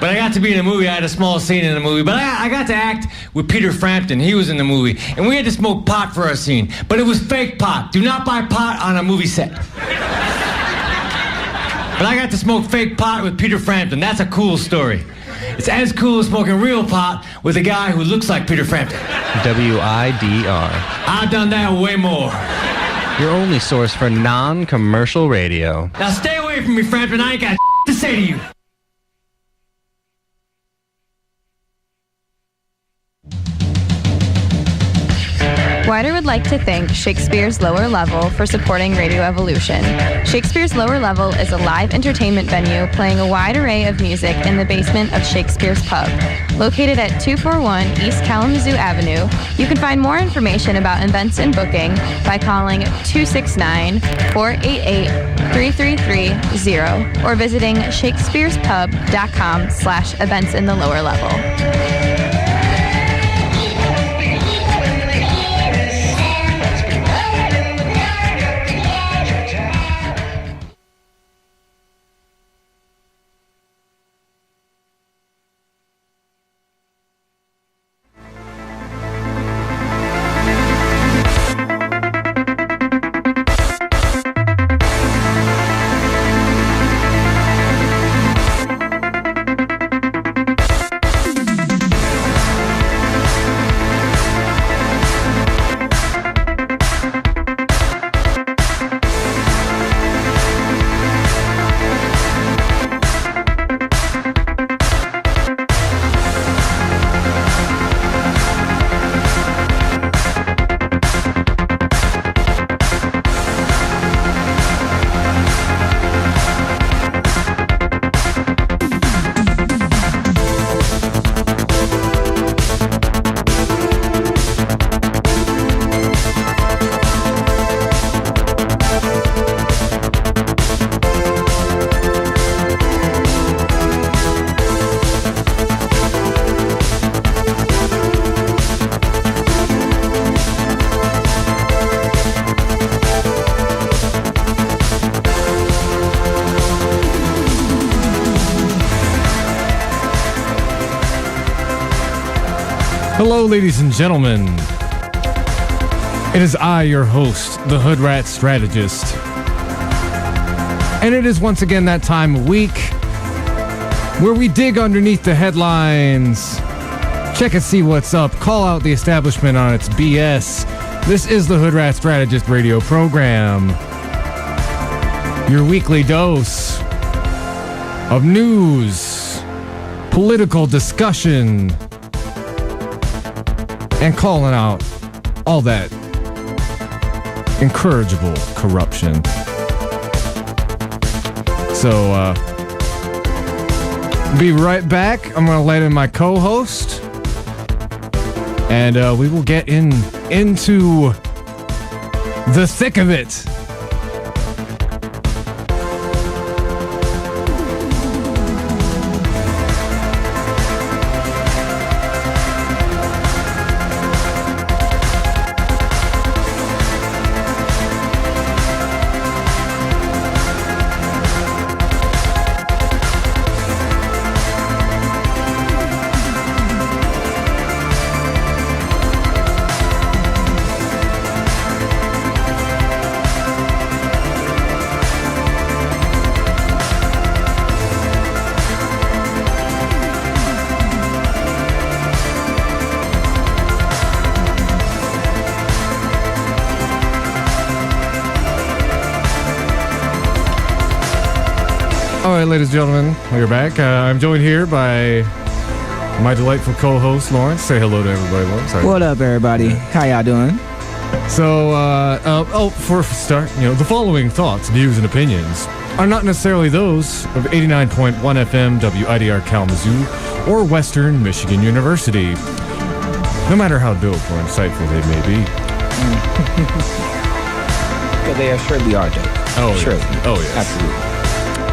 But I got to be in the movie. I had a small scene in the movie. But I got to act with Peter Frampton. He was in the movie. And we had to smoke pot for our scene. But it was fake pot. Do not buy pot on a movie set. But I got to smoke fake pot with Peter Frampton. That's a cool story. It's as cool as smoking real pot with a guy who looks like Peter Frampton. WIDR. I've done that way more. Your only source for non-commercial radio. Now stay away from me, Frampton. I ain't got to say to you. Wider would like to thank Shakespeare's Lower Level for supporting Radio Evolution. Shakespeare's Lower Level is a live entertainment venue playing a wide array of music in the basement of Shakespeare's Pub. Located at 241 East Kalamazoo Avenue, you can find more information about events and booking by calling 269-488-3330 or visiting shakespearespub.com/events in the lower level. Hello, ladies and gentlemen. It is I, your host, the Hoodrat Strategist. And it is once again that time of week where we dig underneath the headlines, check and see what's up, call out the establishment on its BS. This is the Hoodrat Strategist radio program. Your weekly dose of news, political discussion, and calling out all that incorrigible corruption. So, be right back. I'm going to let in my co-host, and we will get into the thick of it. All right, ladies and gentlemen, we're back. I'm joined here by my delightful co-host, Lawrence. Say hello to everybody, Lawrence. What up, everybody? How y'all doing? So, for a start, the following thoughts, views, and opinions are not necessarily those of 89.1 FM WIDR Kalamazoo or Western Michigan University, no matter how dope or insightful they may be. Because they surely are dope. Oh, surely. Yes. Oh, yes. Absolutely.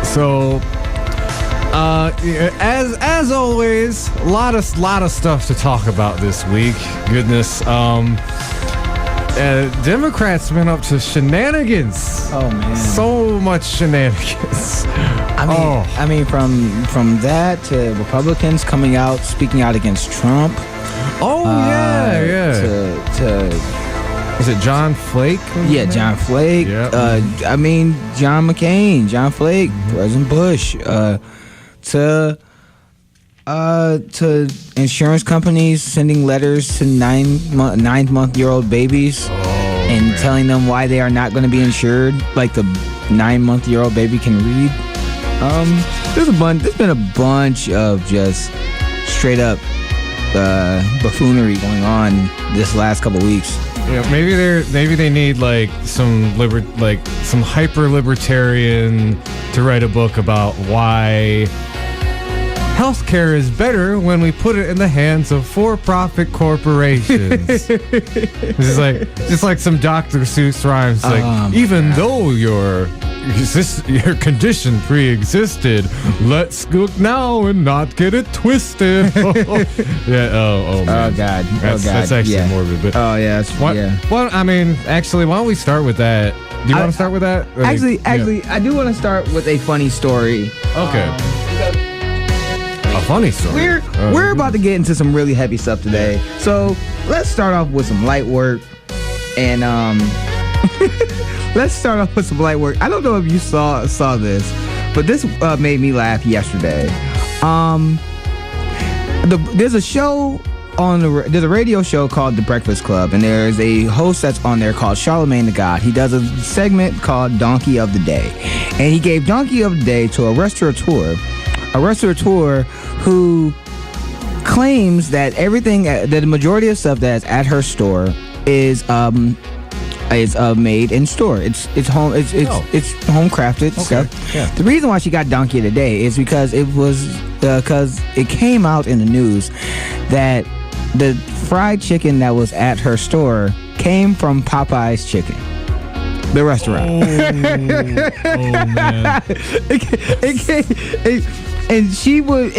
So, as always, a lot of stuff to talk about this week. Goodness. Democrats been up to shenanigans. Oh man, So much shenanigans. I mean, from that to Republicans coming out speaking out against Trump. Yeah. To Is it John Flake? yeah, John Flake. Yep. I mean, John McCain, John Flake, President Bush. To insurance companies sending letters to 9-month-old babies and telling them why they are not going to be insured, like the 9-month-old baby can read. There's been a bunch of just straight up buffoonery going on this last couple weeks. Yeah, maybe they need like some hyper libertarian to write a book about why healthcare is better when we put it in the hands of for-profit corporations. It's just like some Dr. Seuss rhymes, even though your condition pre-existed, let's look now and not get it twisted. Yeah. Oh man. Oh God. That's actually morbid. But well, I mean, actually, why don't we start with that? Do you want to start with that? Actually, I do want to start with a funny story. Okay. A funny story. We're about to get into some really heavy stuff today, so let's start off with some light work. And let's start off with some light work. I don't know if you saw this, but this made me laugh yesterday. There's a show there's a radio show called The Breakfast Club, and there's a host that's on there called Charlemagne the God. He does a segment called Donkey of the Day, and he gave Donkey of the Day to a restaurateur who claims that that the majority of stuff that's at her store is made in store. It's home crafted stuff. Yeah. The reason why she got Donkey of the Day is because it came out in the news that the fried chicken that was at her store came from Popeye's Chicken, the restaurant. Oh man. And she would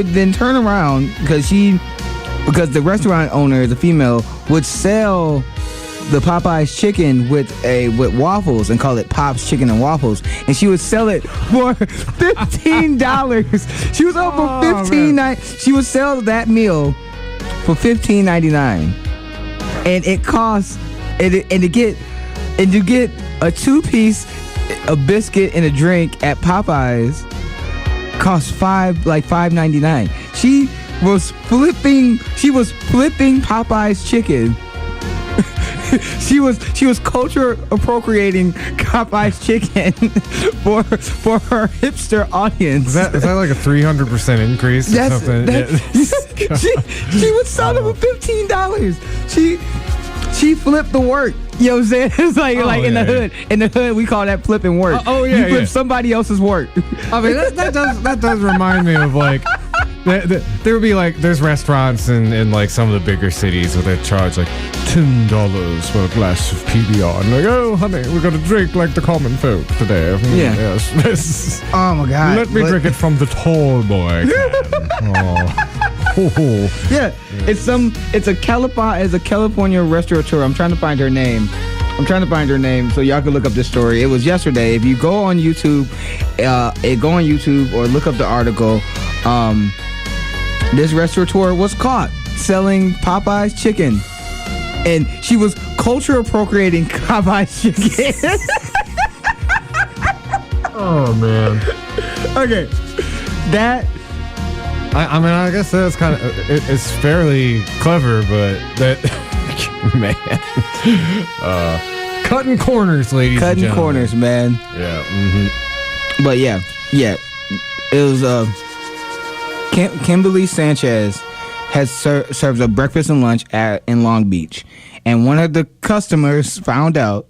then turn around because the restaurant owner, the female, would sell the Popeye's chicken with waffles and call it Pop's Chicken and Waffles, and she would sell it for $15. She was up for $15. She would sell that meal for $15.99, and it costs and to get a 2-piece, a biscuit and a drink at Popeyes cost $5.99. She was flipping Popeye's chicken. She was culture appropriating Popeye's chicken for her hipster audience. Is that like a 300% increase or something? She would sell them for $15. She flipped the work. You know what I'm saying? It's like the hood. In the hood, we call that flipping work. You flip somebody else's work. I mean, that does remind me of like. There would be like, there's restaurants in like some of the bigger cities where they charge like $10 for a glass of PBR. And like, oh honey, we're gonna drink like the common folk today. Yeah. Yes. Oh my God. Let me drink it from the tall boy. Yeah. It's a California restaurateur. I'm trying to find her name so y'all can look up this story. It was yesterday. If you go on YouTube, or look up the article. This restaurateur was caught selling Popeye's chicken, and she was culture appropriating Popeye's chicken. Oh man. Okay, that. I mean, I guess that's kind of it's fairly clever, but that man, cutting corners, ladies. Cutting and corners, man. Yeah. Mm-hmm. But yeah, it was Kimberly Sanchez has serves a breakfast and lunch in Long Beach, and one of the customers found out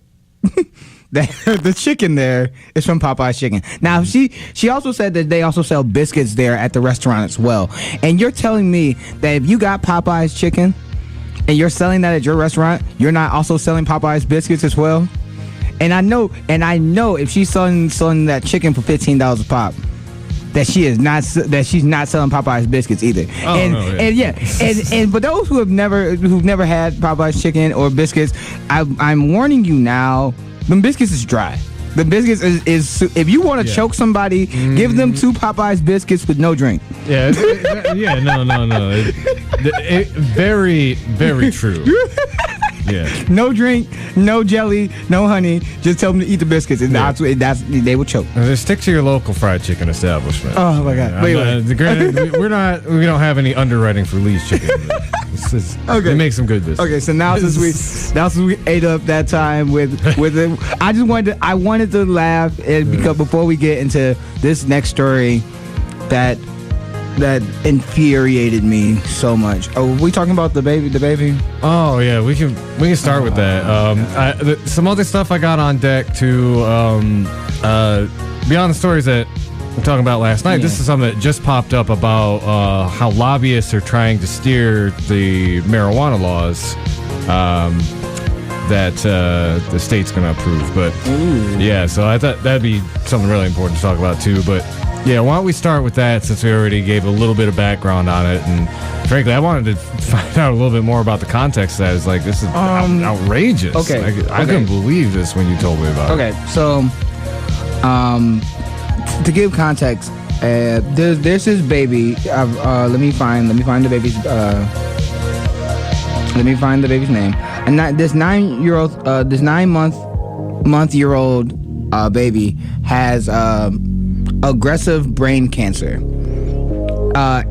that the chicken there is from Popeye's Chicken. Now she also said that they also sell biscuits there at the restaurant as well. And you're telling me that if you got Popeye's Chicken and you're selling that at your restaurant, you're not also selling Popeye's biscuits as well? And I know if she's selling that chicken for $15 a pop, that she's not selling Popeye's biscuits either. Oh, and for those who've never had Popeye's chicken or biscuits, I'm warning you now. Them biscuits is dry. The biscuits is if you want to choke somebody, give them 2 Popeye's biscuits with no drink. Yeah, no. Very, very true. Yeah. No drink, no jelly, no honey. Just tell them to eat the biscuits, and they will choke. Just stick to your local fried chicken establishment. Oh my God! Wait. Granted, we don't have any underwriting for Lee's chicken. Okay. We make some good business. Okay, so now since we ate up that time with it, I wanted to laugh because before we get into this next story, that infuriated me so much. Oh, we talking about the baby? Oh yeah, we can start with that. Some other stuff I got on deck too. Beyond the stories that we're talking about last night, this is something that just popped up about how lobbyists are trying to steer the marijuana laws that the state's going to approve. But yeah, so I thought that'd be something really important to talk about too. But yeah, why don't we start with that, since we already gave a little bit of background on it, and frankly, I wanted to find out a little bit more about the context of that. It's like, this is outrageous. Okay. I couldn't believe this when you told me about it. Okay, so to give context, there's this baby. Let me find the baby's. Let me find the baby's name. And this 9-month-year-old baby has aggressive brain cancer,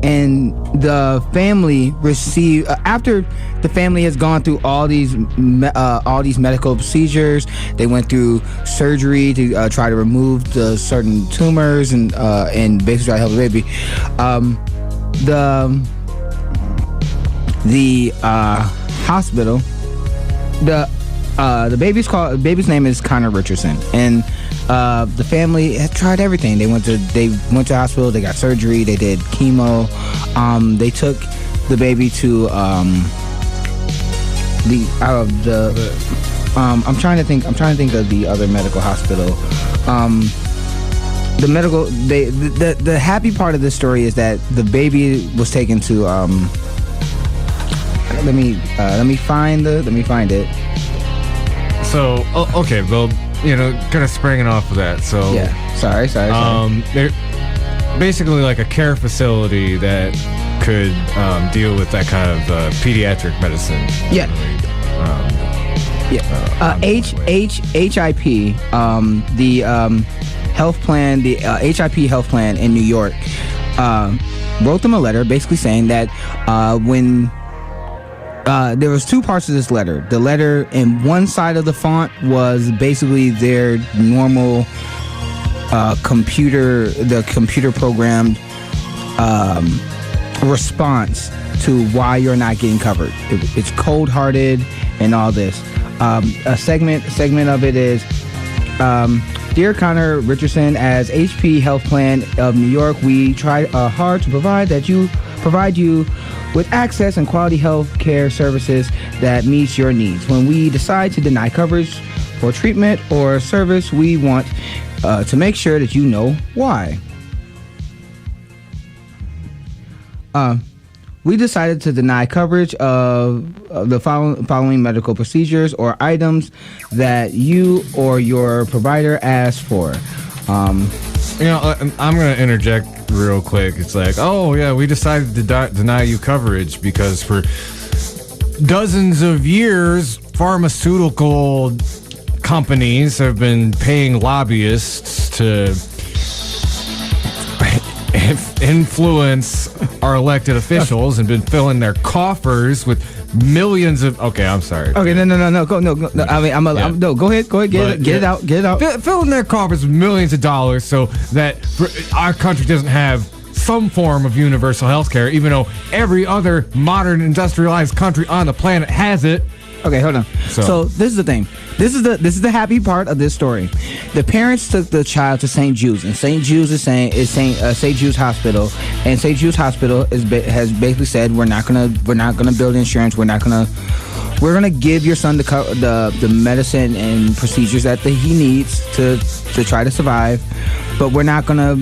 and the family received after the family has gone through all these medical procedures. They went through surgery to try to remove the certain tumors and basically try to help the baby. The hospital, the baby's name is Connor Richardson, and the family had tried everything. They went to the hospital. They got surgery. They did chemo. They took the baby to I'm trying to think of the other medical hospital. The happy part of this story is that the baby was taken to let me find it. So okay, well, kind of springing off of that. So yeah, sorry. They're basically like a care facility that could deal with that kind of pediatric medicine. Yeah. HIP, the health plan, the HIP health plan in New York, wrote them a letter basically saying that when there was 2 parts of this letter. The letter in one side of the font was basically their normal computer programmed response to why you're not getting covered. It's cold-hearted and all this. A segment of it is, Dear Connor Richardson, as HP Health Plan of New York, we try hard to provide you with access and quality health care services that meets your needs. When we decide to deny coverage for treatment or service, we want to make sure that you know why. We decided to deny coverage of the following medical procedures or items that you or your provider asked for. I'm going to interject real quick. It's like, oh yeah, we decided to deny you coverage because for dozens of years, pharmaceutical companies have been paying lobbyists to influence our elected officials and been filling their coffers with millions of. Okay, I'm sorry. Okay, no. Go. I mean, go ahead. Get it out. Filling their coffers with millions of dollars so that our country doesn't have some form of universal health care, even though every other modern industrialized country on the planet has it. Okay, hold on. So this is the thing. This is the happy part of this story. The parents took the child to St. Jude's, and St. Jude's is St. Jude's Hospital, and St. Jude's Hospital has basically said we're not gonna build insurance. We're gonna give your son the medicine and procedures that he needs to try to survive, but we're not gonna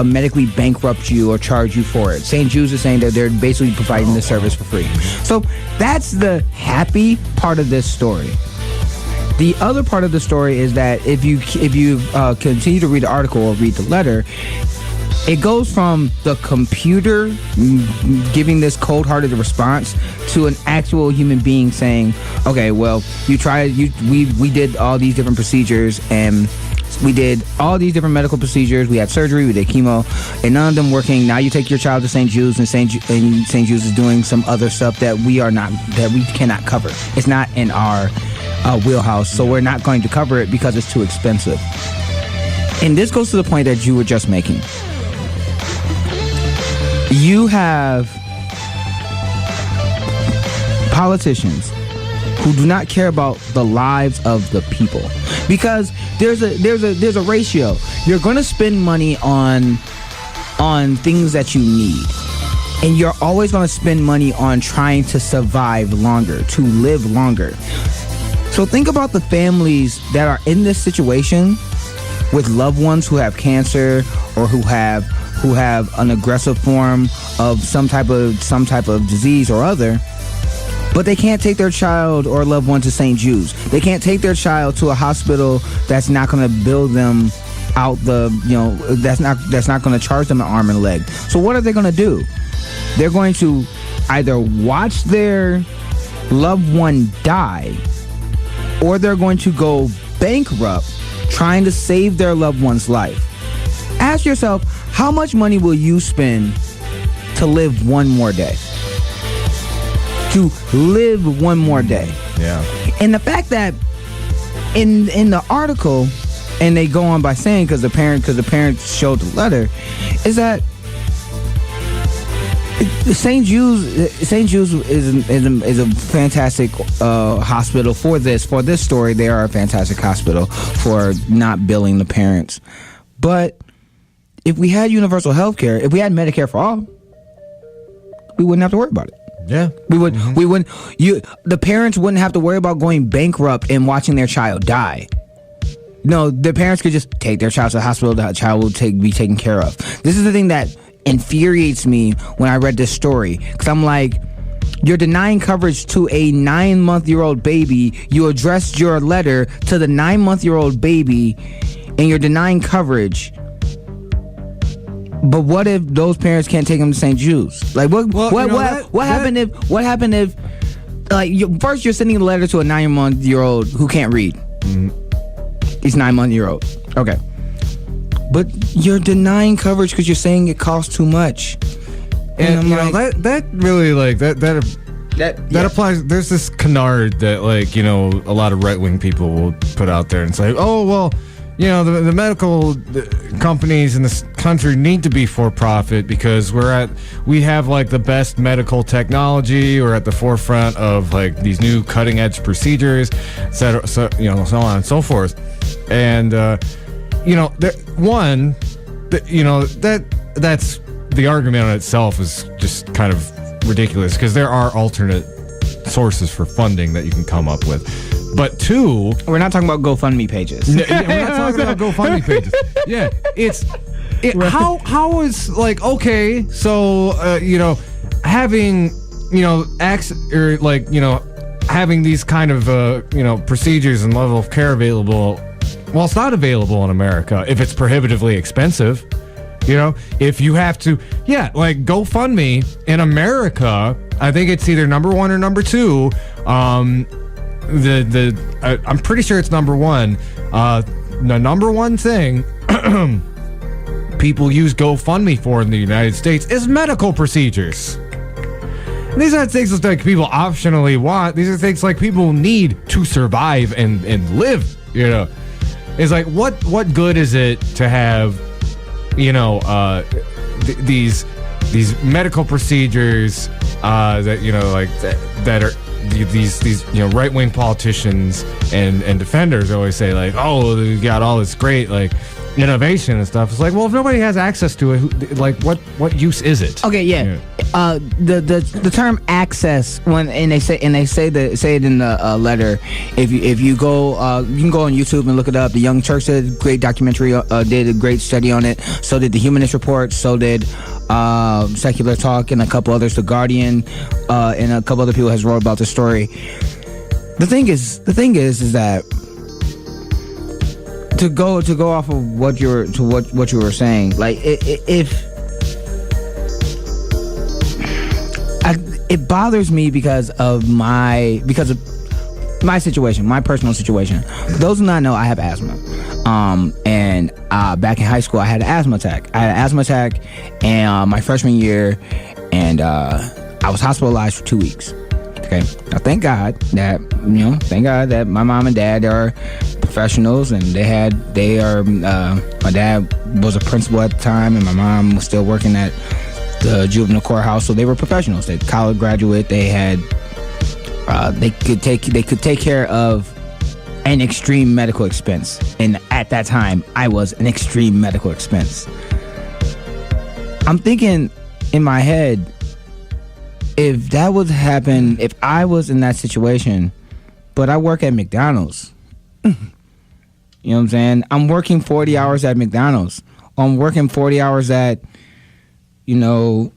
medically bankrupt you or charge you for it. St. Jude's is saying that they're basically providing the service for free. So that's the happy part of this story. The other part of the story is that if you continue to read the article or read the letter, it goes from the computer giving this cold-hearted response to an actual human being saying, okay, well, we did all these different procedures, and we did all these different medical procedures. We had surgery, we did chemo, and none of them working. Now you take your child to St. Jude's, and St. Jude's is doing some other stuff that we cannot cover. It's not in our wheelhouse, so we're not going to cover it because it's too expensive. And this goes to the point that you were just making. You have politicians who do not care about the lives of the people, because there's a ratio. You're going to spend money on things that you need, and you're always going to spend money on trying to survive longer, to live longer. So think about the families that are in this situation with loved ones who have cancer or who have an aggressive form of some type of disease or other, but they can't take their child or loved one to St. Jude's. They can't take their child to a hospital that's not going to build them out that's not going to charge them an arm and a leg. So what are they going to do? They're going to either watch their loved one die, or they're going to go bankrupt trying to save their loved one's life. Ask yourself, how much money will you spend to live one more day? To live one more day. Yeah. And the fact that in the article, and they go on by saying, because the parents showed the letter, is that St. Jude's is a fantastic hospital for this story. They are a fantastic hospital for not billing the parents. But if we had universal health care, if we had Medicare-For-All, we wouldn't have to worry about it. Yeah. We wouldn't. The parents wouldn't have to worry about going bankrupt and watching their child die. No, the parents could just take their child to the hospital. The child will be taken care of. This is the thing that infuriates me when I read this story, because I'm like, you're denying coverage to a 9-month-old baby. You addressed your letter to the 9-month-old baby, and you're denying coverage. But what if those parents can't take them to St. Jude's? Like, what happened if first you're sending a letter to a 9-month-old who can't read? He's 9-month-old. Okay. But you're denying coverage because you're saying it costs too much. And that really that applies. There's this canard that a lot of right-wing people will put out there and say, oh, well, the medical companies in this country need to be for profit because we have the best medical technology. We're at the forefront of these new cutting edge procedures, et cetera, so on and so forth. And that's the argument on itself is just kind of ridiculous because there are alternate sources for funding that you can come up with. But two, we're not talking about GoFundMe pages. We're not talking about GoFundMe pages. Yeah, how is okay, so having having these kind of procedures and level of care available. Well, it's not available in America if it's prohibitively expensive. If you have to, GoFundMe in America, I think it's either number 1 or number 2. I'm pretty sure it's number 1. The number 1 thing people use GoFundMe for in the United States is medical procedures. These aren't things that people optionally want. These are things people need to survive and live. It's what good is it to have these medical procedures that are these right-wing politicians and defenders always say oh, we got all this great innovation and stuff. It's like, well, if nobody has access to it, like what use is it? Okay, yeah. The term access they say it in the letter. If you go, you can go on YouTube and look it up. The Young Turks did a great documentary, did a great study on it. So did the Humanist Report. So did Secular Talk and a couple others. The Guardian and a couple other people has wrote about the story. The thing is that to go off of what you were saying, like it bothers me because of my situation, my personal situation. For those who not know, I have asthma. And back in high school, I had an asthma attack. And my freshman year, and I was hospitalized for 2 weeks. Okay. Now, thank God that my mom and dad are professionals, and my dad was a principal at the time, and my mom was still working at the juvenile courthouse, so they were professionals. They college graduate. They had they could take care of an extreme medical expense, and at that time I was an extreme medical expense. I'm thinking in my head, if that would happen, if I was in that situation, but I work at McDonald's, you know what I'm saying? I'm working 40 hours at McDonald's. I'm working 40 hours at, I'm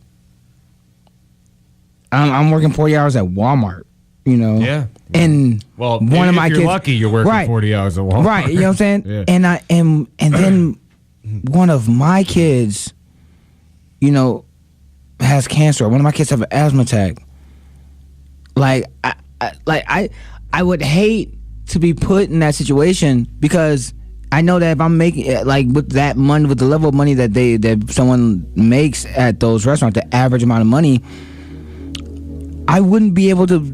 working 40 hours at Walmart, Yeah. And well, one of my kids, you're lucky, you're working 40 hours at Walmart. Right, you know what I'm saying? Yeah. And then one of my kids, has cancer. One of my kids have an asthma attack. Like I would hate to be put in that situation, because I know that if I'm making with that money, with the level of money that someone makes at those restaurants, the average amount of money, I wouldn't be able to.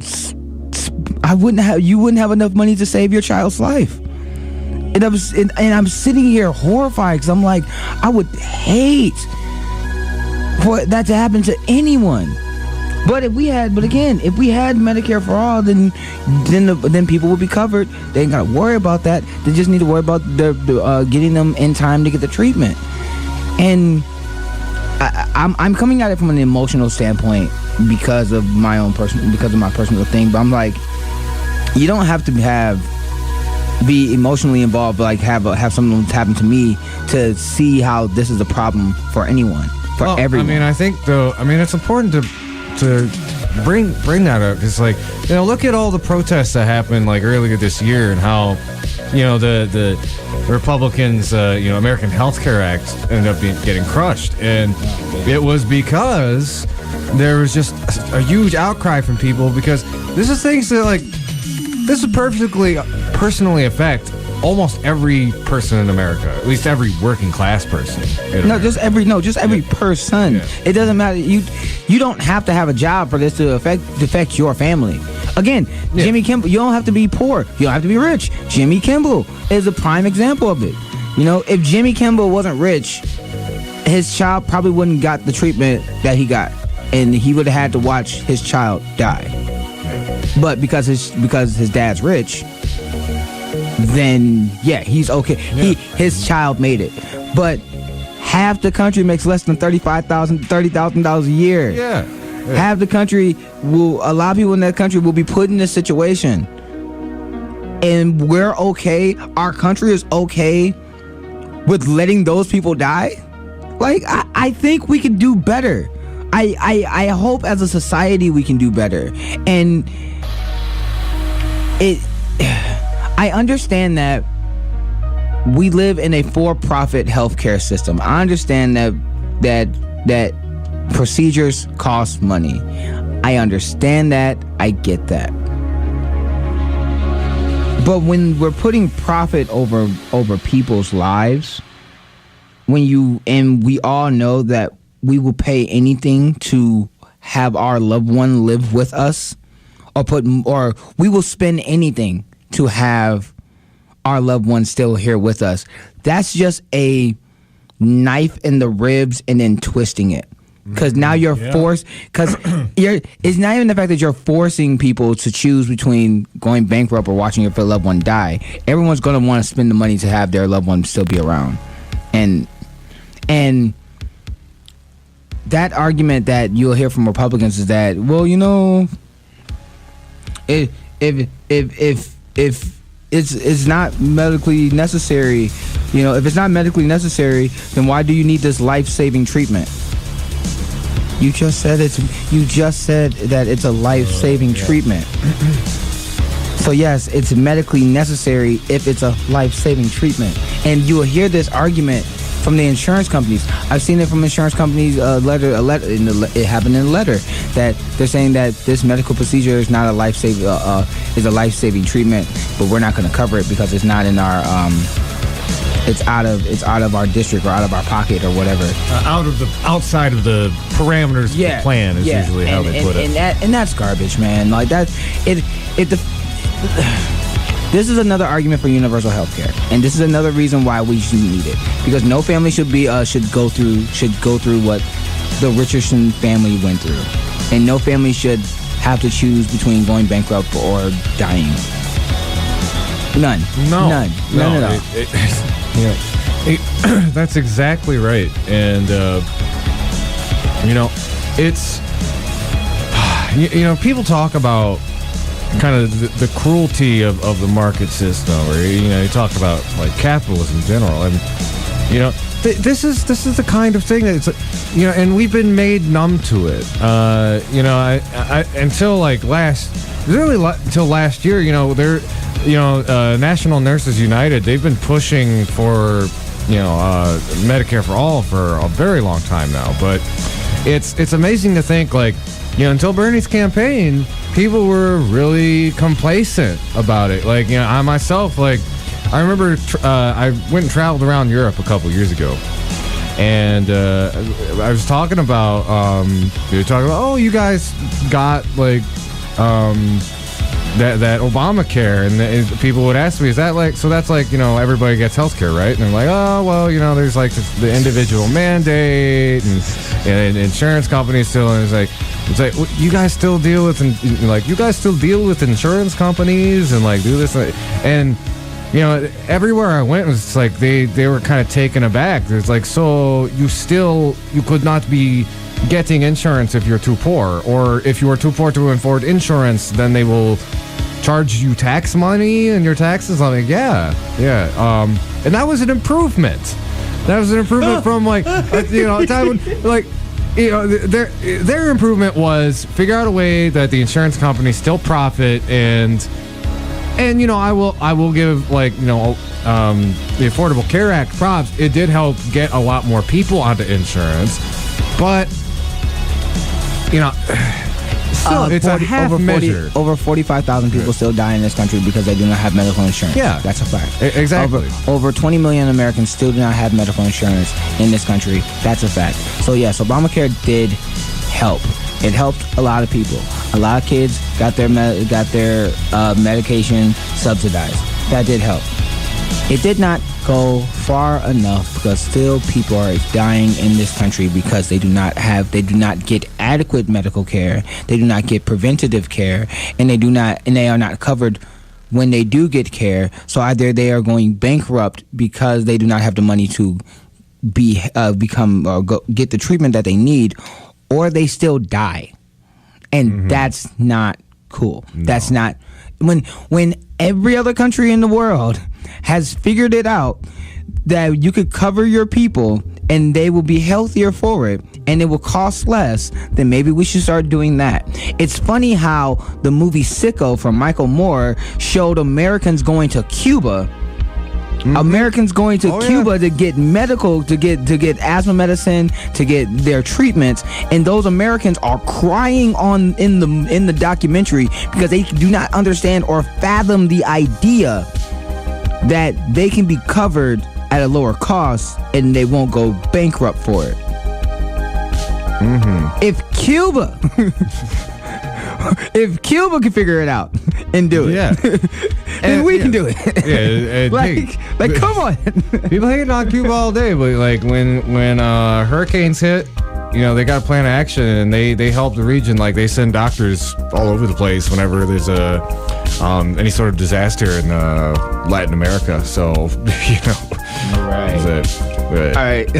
You wouldn't have enough money to save your child's life. And I'm sitting here horrified, because I'm like, I would hate for that to happen to anyone. But if we had Medicare-For-All, then people would be covered. They ain't gotta worry about that. They just need to worry about getting them in time to get the treatment. And I'm coming at it from an emotional standpoint because of my personal thing. But I'm like, you don't have to be emotionally involved, like have something happen to me to see how this is a problem for anyone, for everyone. I mean, I think it's important to bring that up. It's like, look at all the protests that happened like earlier this year, and how the Republicans American Health Care Act ended up getting crushed, and it was because there was just a huge outcry from people, because this is things that this would perfectly personally affect almost every person in America, at least every working class person. Just every person. Yeah. It doesn't matter. You don't have to have a job for this to affect your family. Again, yeah. Jimmy Kimmel, you don't have to be poor. You don't have to be rich. Jimmy Kimmel is a prime example of it. If Jimmy Kimmel wasn't rich, his child probably wouldn't got the treatment that he got, and he would have had to watch his child die. But because his dad's rich, then yeah, he's okay. Yeah. His child made it. But half the country makes less than $30,000 a year. Yeah. Half the country a lot of people in that country will be put in this situation. And we're okay. Our country is okay with letting those people die. I think we could do better. I hope as a society we can do better. And I understand that we live in a for-profit healthcare system. I understand that procedures cost money. I understand that. I get that. But when we're putting profit over people's lives, and we all know that we will pay anything to have our loved one live with us, or we will spend anything to have our loved one still here with us. That's just a knife in the ribs and then twisting it. Because now you're forced, because it's not even the fact that you're forcing people to choose between going bankrupt or watching your loved one die. Everyone's going to want to spend the money to have their loved one still be around. and that argument that you'll hear from Republicans is that, well, you know, if it's not medically necessary, you know, if it's not medically necessary, then why do you need this life-saving treatment? You just said that it's a life-saving treatment. So yes, it's medically necessary if it's a life-saving treatment. And you will hear this argument from the insurance companies. I've seen it from insurance companies. It happened in a letter that they're saying that this medical procedure is not a life-saving treatment, but we're not going to cover it because it's not in our it's out of our district or out of our pocket or whatever. Outside of the parameters of the plan is usually how they put it. And that's garbage, man. Like that. This is another argument for universal health care, and this is another reason why we should need it, because no family should go through what the Richardson family went through, and no family should have to choose between going bankrupt or dying. None at all. That's exactly right, and you know, it's people talk about kind of the cruelty of the market system, or you talk about like capitalism in general, and this is the kind of thing that it's and we've been made numb to it. Until last year, National Nurses United, they've been pushing for Medicare-For-All for a very long time now, but it's amazing to think, like, until Bernie's campaign, people were really complacent about it. Like, I myself, like, I remember I went and traveled around Europe a couple years ago, and I was talking about, oh, you guys got, like, that Obamacare, and people would ask me, is that like, so that's like, everybody gets health care, right? And I'm like, oh, well, there's like the individual mandate, and insurance companies still, and it's like, well, you guys still deal with insurance companies and like do this, and everywhere I went was like they were kind of taken aback. It's like, so you could not be getting insurance if you're too poor, or if you are too poor to afford insurance, then they will charge you tax money and your taxes. I'm like, yeah, and that was an improvement. From like a time when, like, their improvement was figure out a way that the insurance companies still profit, and I will give, like, the Affordable Care Act props. It did help get a lot more people onto insurance, but still, it's a half measure. Over 45,000 people still die in this country because they do not have medical insurance. Yeah, that's a fact. Exactly. Over 20 million Americans still do not have medical insurance in this country. That's a fact. So yes, Obamacare did help. It helped a lot of people. A lot of kids got their medication subsidized. That did help. It did not go far enough, because still people are dying in this country because they do not get adequate medical care. They do not get preventative care, and they are not covered when they do get care. So either they are going bankrupt because they do not have the money to get the treatment that they need, or they still die. And that's not cool. No. That's not when every other country in the world has figured it out that you could cover your people and they will be healthier for it, and it will cost less, then maybe we should start doing that. It's funny how the movie Sicko from Michael Moore showed Americans going to Cuba. Americans going to Cuba to get medical, to get asthma medicine, to get their treatments, and those Americans are crying in the documentary because they do not understand or fathom the idea that they can be covered at a lower cost and they won't go bankrupt for it. If Cuba can figure it out and do it, then we can do it. Like, come on. People hate on Cuba all day, but like when hurricanes hit, they got a plan of action, and they help the region. Like, they send doctors all over the place whenever there's any sort of disaster in Latin America. So, right. Right. All right.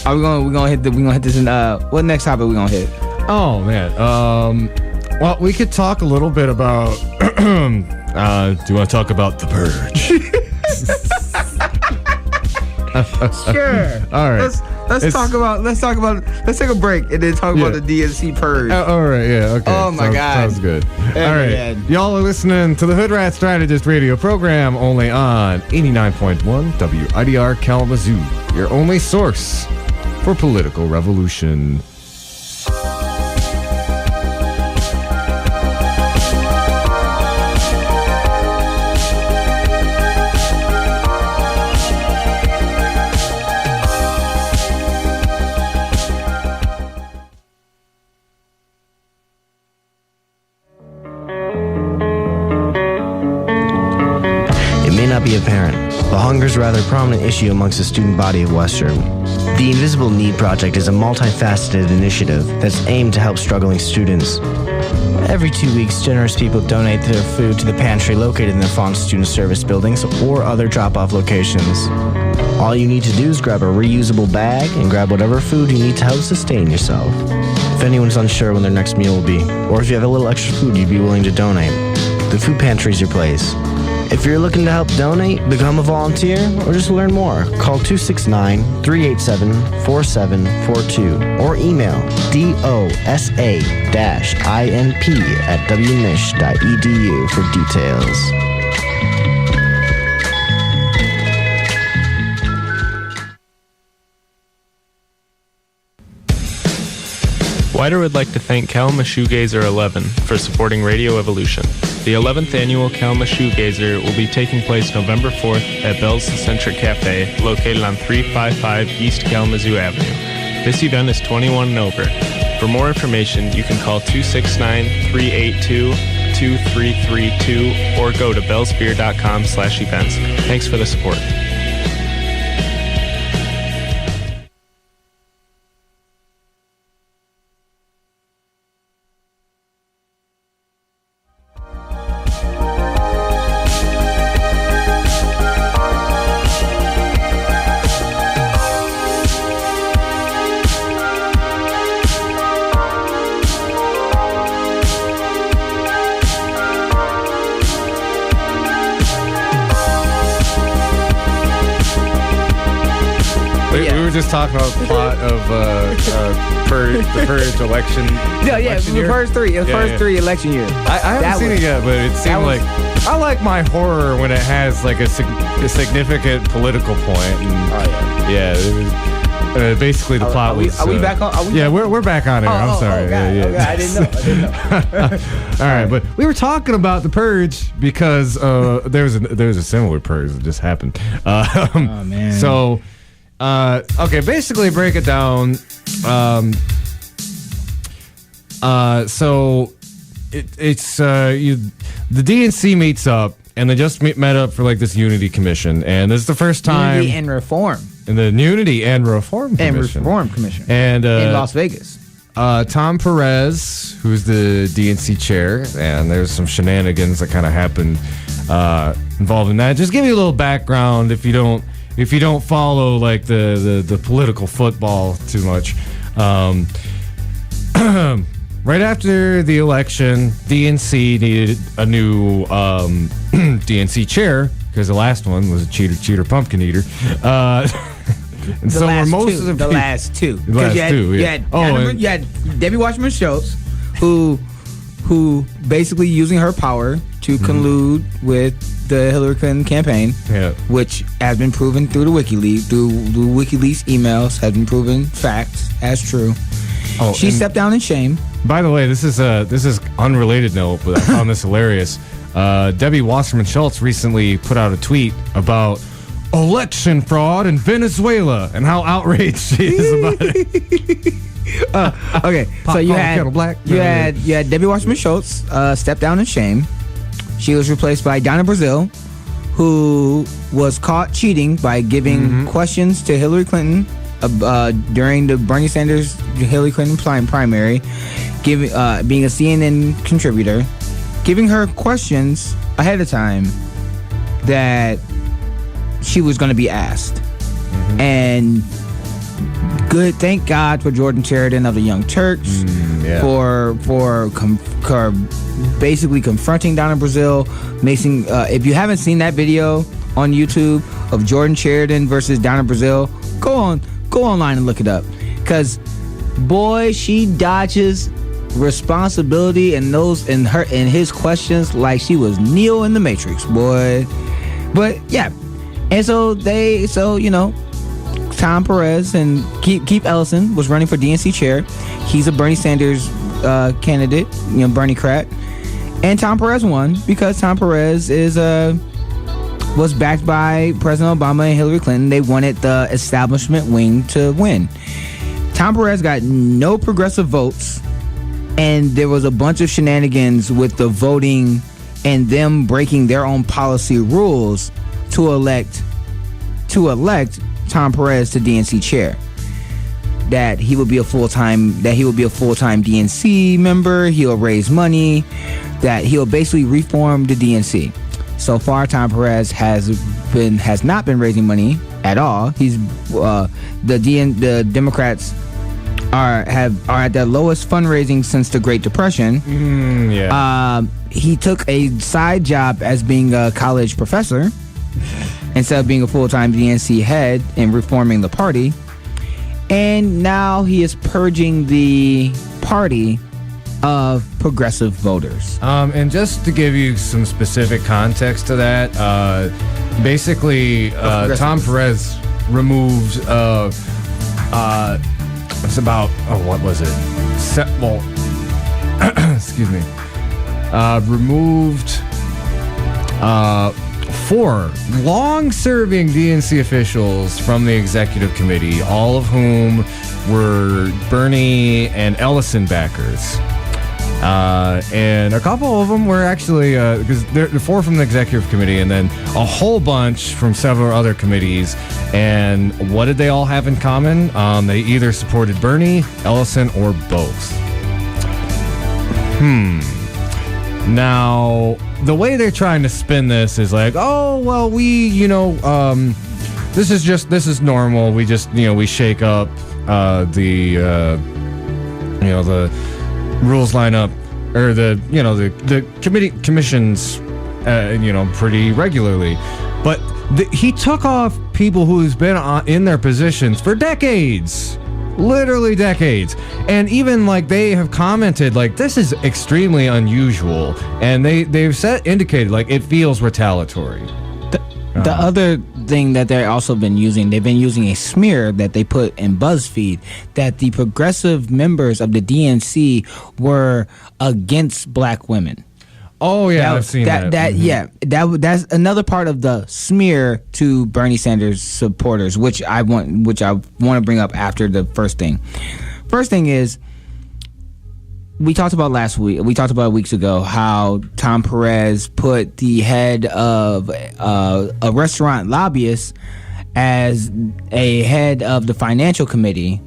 We're gonna hit this in what next topic we gonna hit? Oh man. Well, we could talk a little bit about. Do you want to talk about the purge? Sure. All right. Let's take a break and then talk about the DNC purge. All right. Yeah. Okay. Oh my God. Sounds good. Oh, all right. man. Y'all are listening to the Hoodrat Strategist radio program only on 89.1 WIDR Kalamazoo, your only source for political revolution. Be apparent, but hunger is a rather prominent issue amongst the student body of Western. The Invisible Need Project is a multifaceted initiative that's aimed to help struggling students. Every 2 weeks, generous people donate their food to the pantry located in the Fawn Student Service buildings or other drop-off locations. All you need to do is grab a reusable bag and grab whatever food you need to help sustain yourself. If anyone's unsure when their next meal will be, or if you have a little extra food you'd be willing to donate, the food pantry is your place. If you're looking to help donate, become a volunteer, or just learn more, call 269-387-4742 or email dosa-inp@wmich.edu for details. WIDR would like to thank Kalamazoo Shoegazer 11 for supporting Radio Evolution. The 11th annual Kalamazoo Shoegazer will be taking place November 4th at Bell's Eccentric Cafe, located on 355 East Kalamazoo Avenue. This event is 21 and over. For more information, you can call 269-382-2332 or go to bellsbeer.com/events. Thanks for the support. Just talking about the plot of the purge election. Election year. First three. It was first three election years. I haven't seen it yet, but it seemed like I like my horror when it has like a significant political point. And, it was basically the plot was. Are we back on? We're back on here. I'm sorry. Okay, I didn't know. All right, but we were talking about the purge because there was a similar purge that just happened. Oh man. So. Okay, basically break it down. So it's the DNC meets up, and they just met up for like this Unity Commission, and this is the first time Unity and Reform. In the Unity and Reform Commission. And in Las Vegas. Tom Perez, who's the DNC chair, and there's some shenanigans that kind of happened involved in that. Just give you a little background if you don't follow like the political football too much. Right after the election, DNC needed a new DNC chair because the last one was a cheater pumpkin eater. And the last two. You had Debbie Wasserman Schultz, who basically using her power to collude with the Hillary Clinton campaign, which has been proven through the WikiLeaks, emails has been proven facts as true. She stepped down in shame. By the way, this is unrelated note, but I found this hilarious. Debbie Wasserman Schultz recently put out a tweet about election fraud in Venezuela and how outraged she is about it. Okay, so you had Debbie Wasserman Schultz step down in shame. She was replaced by Donna Brazile, who was caught cheating by giving questions to Hillary Clinton during the Bernie Sanders Hillary Clinton primary, being a CNN contributor, giving her questions ahead of time that she was going to be asked, and good. Thank God for Jordan Sheridan of the Young Turks for basically confronting Donna Brazile. Making if you haven't seen that video on YouTube of Jordan Sheridan versus Donna Brazile, go online and look it up, because boy, she dodges responsibility and his questions like she was Neo in the Matrix, boy. But yeah, and so Tom Perez and Keith Ellison was running for DNC chair. He's a Bernie Sanders candidate, Bernie Crat, and Tom Perez won because Tom Perez was backed by President Obama and Hillary Clinton. They wanted the establishment wing to win. Tom Perez got no progressive votes, and there was a bunch of shenanigans with the voting and them breaking their own policy rules to elect Tom Perez to DNC chair. That he would be a full-time DNC member. He'll raise money. That he'll basically reform the DNC. So far, Tom Perez has not been raising money at all. He's the Democrats are at their lowest fundraising since the Great Depression. He took a side job as being a college professor instead of being a full-time DNC head and reforming the party. And now he is purging the party of progressive voters. And just to give you some specific context to that, basically, Tom Perez removed it's about what was it? Excuse me. Removed 4 long-serving DNC officials from the executive committee, all of whom were Bernie and Ellison backers. And a couple of them were actually, because there are 4 from the executive committee and then a whole bunch from several other committees. And what did they all have in common? They either supported Bernie, Ellison, or both. Now, the way they're trying to spin this is like, oh, well, this is normal. We just, we shake up the rules line up, or the commissions, pretty regularly. But he took off people who's been in their positions for decades. Literally decades. And even they have commented this is extremely unusual, and they've indicated it feels retaliatory. The other thing that they've been using a smear that they put in BuzzFeed that the progressive members of the DNC were against black women. Oh yeah, I've seen that. That's another part of the smear to Bernie Sanders supporters, which I want to bring up after the first thing. First thing is, we talked about weeks ago how Tom Perez put the head of a restaurant lobbyist as a head of the financial committee.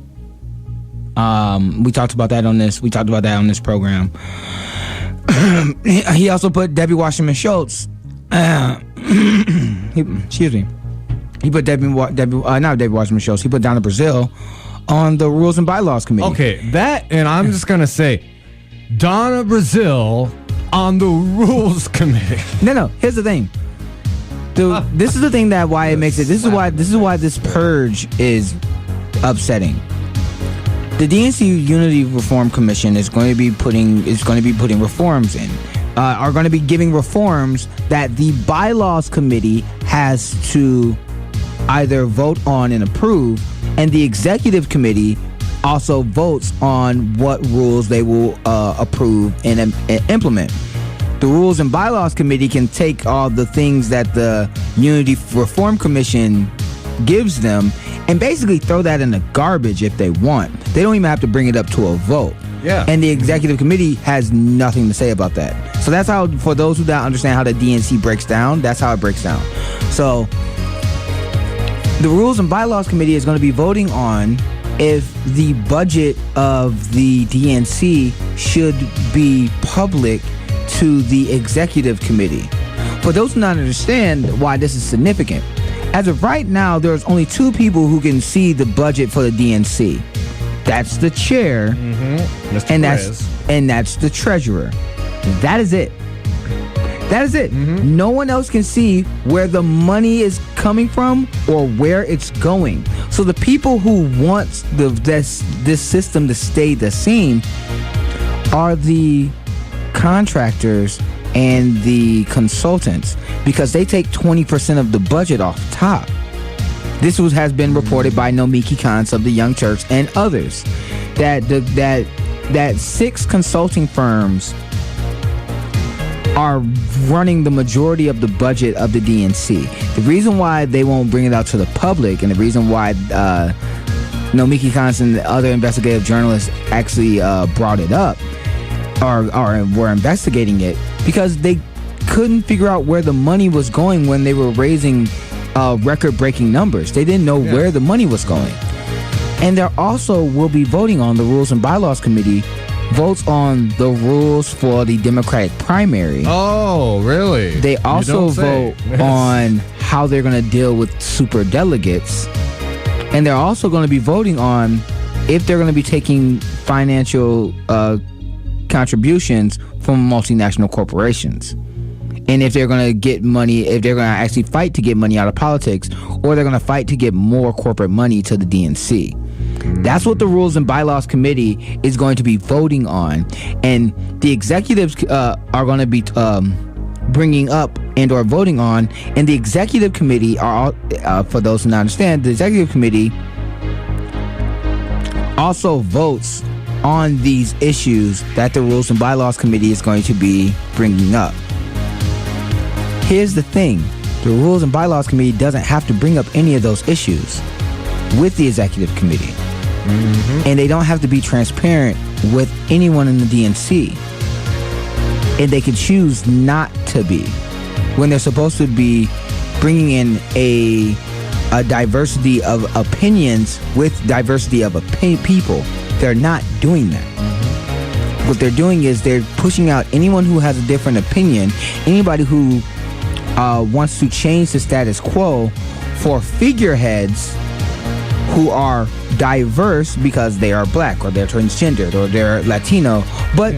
We talked about that on this program. He also put Debbie Wasserman Schultz. Excuse me. He put not Debbie Wasserman Schultz. He put Donna Brazile on the Rules and Bylaws Committee. Okay, and I'm just gonna say, Donna Brazile on the Rules Committee. No. Here's the thing. Dude, this is the thing why it makes it. This is why this purge is upsetting. The DNC Unity Reform Commission is going to be putting reforms in. Are going to be giving reforms that the Bylaws Committee has to either vote on and approve, and the Executive Committee also votes on what rules they will approve and implement. The Rules and Bylaws Committee can take all the things that the Unity Reform Commission gives them and basically throw that in the garbage if they want. They don't even have to bring it up to a vote. Yeah. And the Executive Committee has nothing to say about that. So that's how, for those who don't understand how the DNC breaks down, that's how it breaks down. So the Rules and Bylaws Committee is going to be voting on if the budget of the DNC should be public to the Executive Committee. For those who don't understand why this is significant, As of right now, there's only 2 people who can see the budget for the DNC. That's the chair, and that's the treasurer. That is it. That is it. No one else can see where the money is coming from or where it's going. So the people who want this system to stay the same are the contractors and the consultants, because they take 20% of the budget off top. This has been reported by Nomiki Kans of the Young Turks and others, that 6 consulting firms are running the majority of the budget of the DNC. The reason why they won't bring it out to the public, and the reason why Nomiki Kans and the other investigative journalists actually brought it up, or were investigating it, because they couldn't figure out where the money was going when they were raising record-breaking numbers. They didn't know where the money was going. And there also will be voting on the Rules and Bylaws Committee, votes on the rules for the Democratic primary. Oh, really? They also vote on how they're going to deal with super delegates. And they're also going to be voting on if they're going to be taking financial contributions from multinational corporations. And if they're going to get money, if they're going to actually fight to get money out of politics, or they're going to fight to get more corporate money to the DNC. That's what the Rules and Bylaws Committee is going to be voting on. And the executives are going to be bringing up and or voting on. And the executive committee are, for those who don't understand, the executive committee also votes on these issues that the Rules and Bylaws Committee is going to be bringing up. Here's the thing. The Rules and Bylaws Committee doesn't have to bring up any of those issues with the executive committee. And they don't have to be transparent with anyone in the DNC. And they can choose not to be, when they're supposed to be bringing in a diversity of opinions with diversity of people. They're not doing that. What they're doing is they're pushing out anyone who has a different opinion, anybody who wants to change the status quo, for figureheads who are diverse because they are black or they're transgendered or they're Latino, but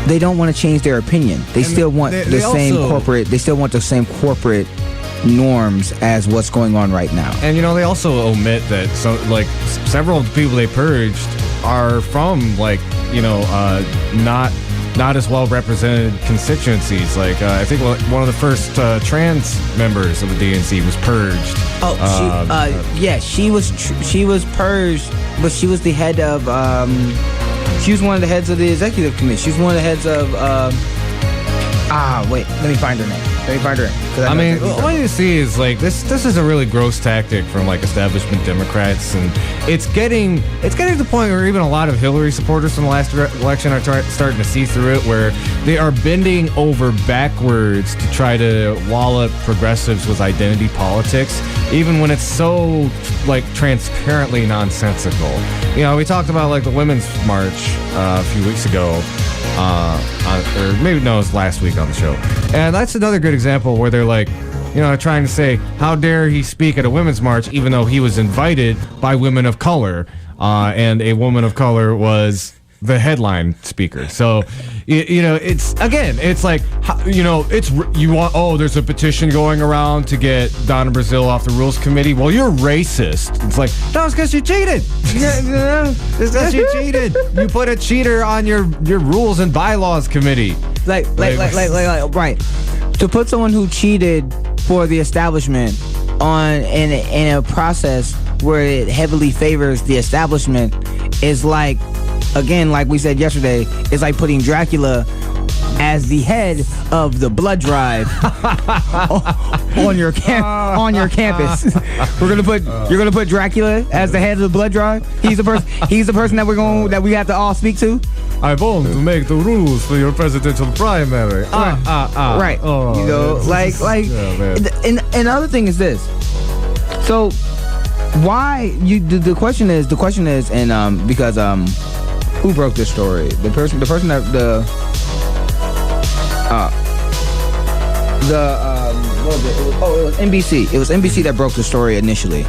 they don't want to change their opinion. They still want the same corporate norms as what's going on right now. And they also omit that several of the people they purged are from not as well represented constituencies. I think one of the first trans members of the DNC was purged. She was purged, but she was the head of. She was one of the heads of the executive committee. She was one of the heads of. Wait, let me find her name. I mean, what you see is this is a really gross tactic from establishment Democrats, and it's getting to the point where even a lot of Hillary supporters from the last election are starting to see through it, where they are bending over backwards to try to wallop progressives with identity politics, even when it's so transparently nonsensical. We talked about the Women's March a few weeks ago. Or maybe no, it was last week on the show. And that's another good example where they're trying to say, how dare he speak at a women's march, even though he was invited by women of color, and a woman of color was the headline speaker. So, it's there's a petition going around to get Donna Brazile off the Rules Committee. Well, you're racist. It's no, it's because you cheated. It's because you cheated. You put a cheater on your Rules and Bylaws Committee. Right. To put someone who cheated for the establishment on in a process where it heavily favors the establishment is again, like we said yesterday, it's like putting Dracula as the head of the blood drive on your campus. You're gonna put Dracula as the head of the blood drive. He's the person that we have to all speak to. I want to make the rules for your presidential primary. Right. Oh, and another thing is this. So why the question is and because who broke this story? The person that It was NBC. It was NBC that broke the story initially.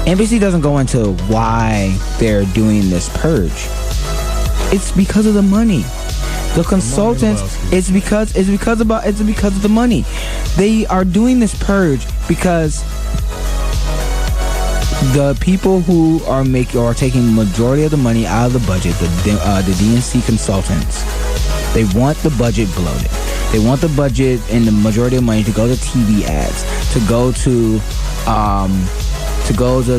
NBC doesn't go into why they're doing this purge. It's because of the money. The consultants. It's because of the money. They are doing this purge because the people who are taking the majority of the money out of the budget, the DNC consultants, they want the budget bloated. They want the budget and the majority of money to go to TV ads, to go to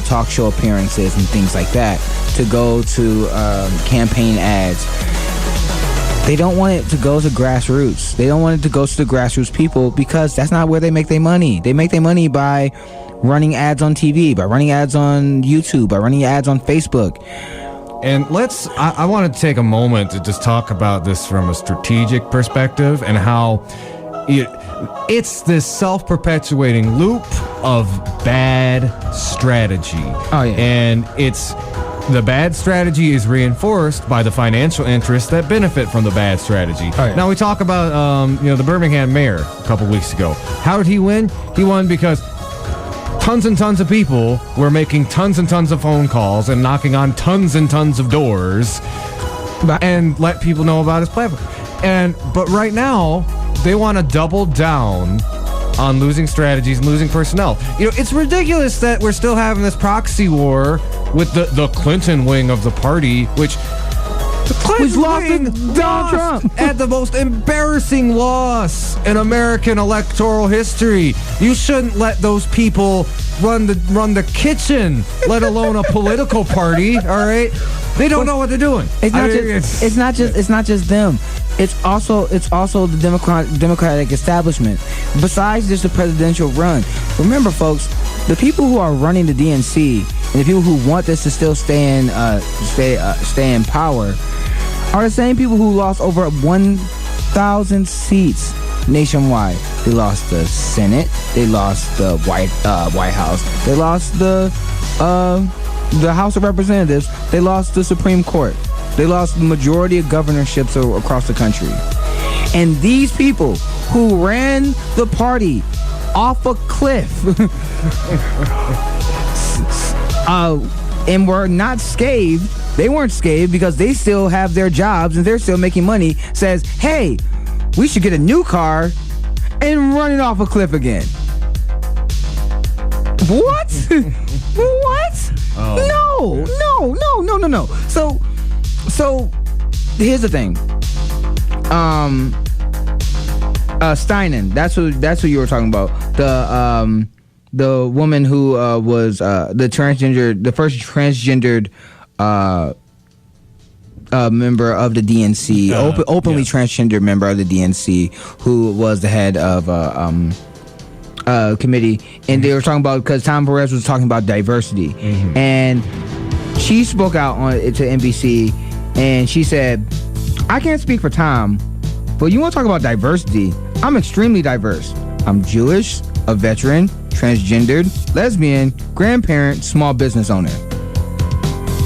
talk show appearances and things like that, to go to campaign ads. They don't want it to go to grassroots. They don't want it to go to the grassroots people because that's not where they make their money. They make their money by running ads on TV, by running ads on YouTube, by running ads on Facebook. And I want to take a moment to just talk about this from a strategic perspective and how it's this self-perpetuating loop of bad strategy. Oh, yeah. And the bad strategy is reinforced by the financial interests that benefit from the bad strategy. Oh, yeah. Now, we talk about the Birmingham mayor a couple weeks ago. How did he win? He won because tons and tons of people were making tons and tons of phone calls and knocking on tons and tons of doors and let people know about his platform. But right now, they want to double down on losing strategies and losing personnel. It's ridiculous that we're still having this proxy war with the Clinton wing of the party, which the Clinton wing lost Trump at the most embarrassing loss in American electoral history. You shouldn't let those people run the kitchen, let alone a political party. All right, they don't know what they're doing. It's not just them. It's also the Democratic establishment. Besides just the presidential run, remember, folks, the people who are running the DNC and the people who want this to still stay in power are the same people who lost over 1,000 seats nationwide. They lost the Senate. They lost the White House. They lost the House of Representatives. They lost the Supreme Court. They lost the majority of governorships across the country. And these people who ran the party off a cliff and were not scathed, they weren't scathed because they still have their jobs and they're still making money, says, hey, we should get a new car and run it off a cliff again. What? What? Oh. No. So here's the thing. Steinen, that's who you were talking about. The woman who was the first transgendered member of the DNC, openly transgender member of the DNC, who was the head of committee, and they were talking about, because Tom Perez was talking about diversity, and she spoke out to NBC, and she said, I can't speak for Tom, but you want to talk about diversity? I'm extremely diverse. I'm Jewish, a veteran, transgendered, lesbian, grandparent, small business owner.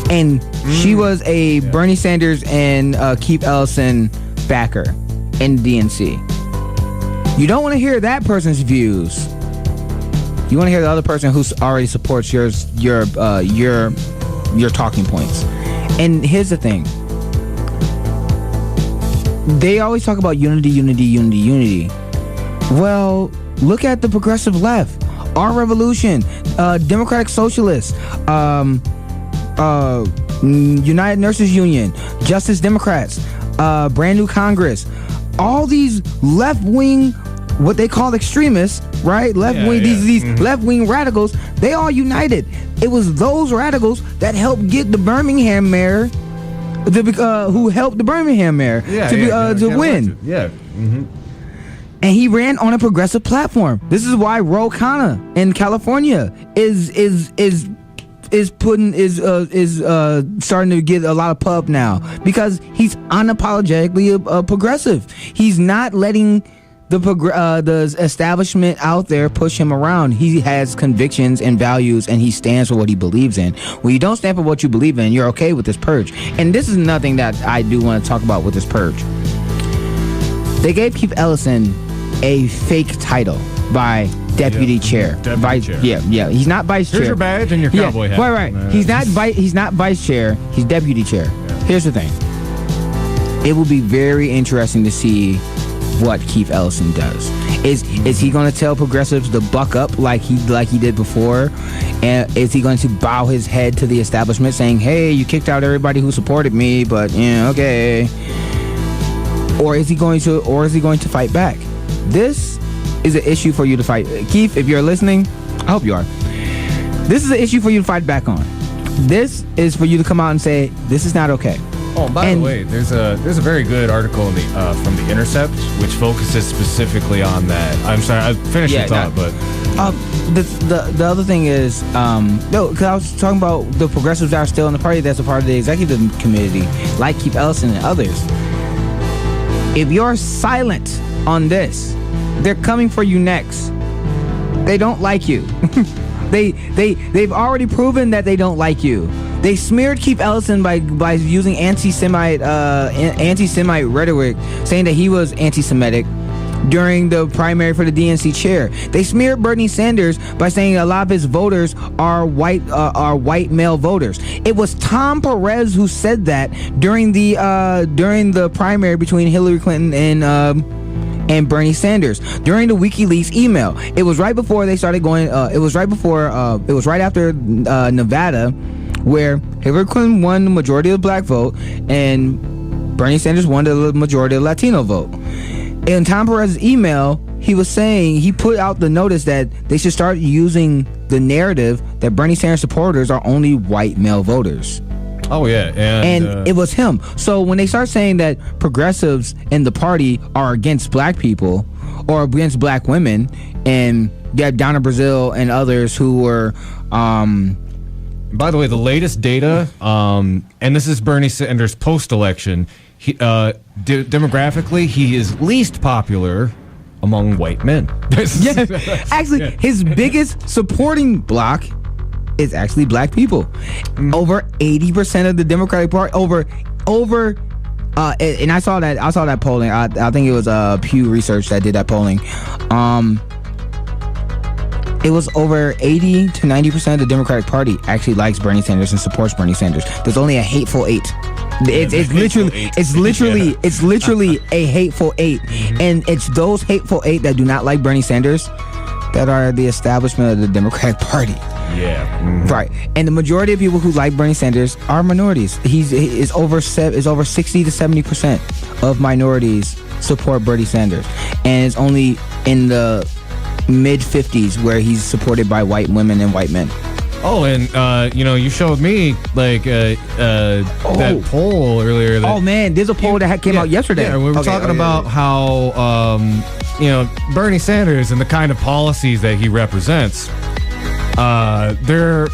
And she was a Bernie Sanders and Keith Ellison backer in DNC. You don't want to hear that person's views. You want to hear the other person who already supports your talking points. And here's the thing. They always talk about unity. Well, look at the progressive left. Our Revolution, Democratic Socialists, United Nurses Union, Justice Democrats, Brand New Congress, all these left-wing, what they call extremists, right? Left-wing, these left-wing radicals, they all united. It was those radicals that helped get the Birmingham mayor, who helped the Birmingham mayor to win. Yeah. Mm-hmm. And he ran on a progressive platform. This is why Ro Khanna in California is starting to get a lot of pub now, because he's unapologetically a progressive. He's not letting the establishment out there push him around. He has convictions and values, and he stands for what he believes in. When you don't stand for what you believe in, you're okay with this purge. And this is nothing that I do want to talk about with this purge. They gave Keith Ellison a fake title by deputy chair. Deputy chair. Yeah. He's not vice chair. Here's your badge and your cowboy hat. Right. He's not vice chair. He's deputy chair. Yeah. Here's the thing. It will be very interesting to see what Keith Ellison does. Is he going to tell progressives to buck up like he did before? And is he going to bow his head to the establishment, saying, "Hey, you kicked out everybody who supported me, but okay"? Or is he going to fight back? This is an issue for you to fight. Keith, if you're listening, I hope you are. This is an issue for you to fight back on. This is for you to come out and say, this is not okay. Oh, by the way, there's a very good article in from The Intercept which focuses specifically on that. I'm sorry, I finished the thought, but the other thing is because I was talking about the progressives that are still in the party that's a part of the executive committee, like Keith Ellison and others. If you're silent on this, they're coming for you next. They don't like you. They've already proven that they don't like you. They smeared Keith Ellison by using anti-Semite rhetoric, saying that he was anti-Semitic during the primary for the DNC chair. They smeared Bernie Sanders by saying a lot of his voters are white male voters. It was Tom Perez who said that during the primary between Hillary Clinton and Bernie Sanders during the WikiLeaks email. It was right before they started going. It was right after Nevada, where Hillary Clinton won the majority of the black vote and Bernie Sanders won the majority of the Latino vote. In Tom Perez's email, he was saying, he put out the notice that they should start using the narrative that Bernie Sanders supporters are only white male voters. Oh, yeah. And it was him. So when they start saying that progressives in the party are against black people or against black women, and you have Donna Brazile and others who were... By the way, the latest data, and this is Bernie Sanders post-election, demographically, he is least popular among white men. Actually, his biggest supporting bloc is actually black people. Over 80% of the Democratic Party, and I saw that polling. I think it was Pew Research that did that polling. It was over 80 to 90% of the Democratic Party actually likes Bernie Sanders and supports Bernie Sanders. There's only a hateful 8. It's literally a hateful 8, and it's those hateful 8 that do not like Bernie Sanders that are the establishment of the Democratic Party. Yeah. Mm-hmm. Right. And the majority of people who like Bernie Sanders are minorities. Is over 60 to 70% of minorities support Bernie Sanders, and it's only in the mid-50s where he's supported by white women and white men. Oh, and you showed me that poll earlier. Oh man, there's a poll that came out yesterday. Yeah, we were talking about how Bernie Sanders and the kind of policies that he represents, they're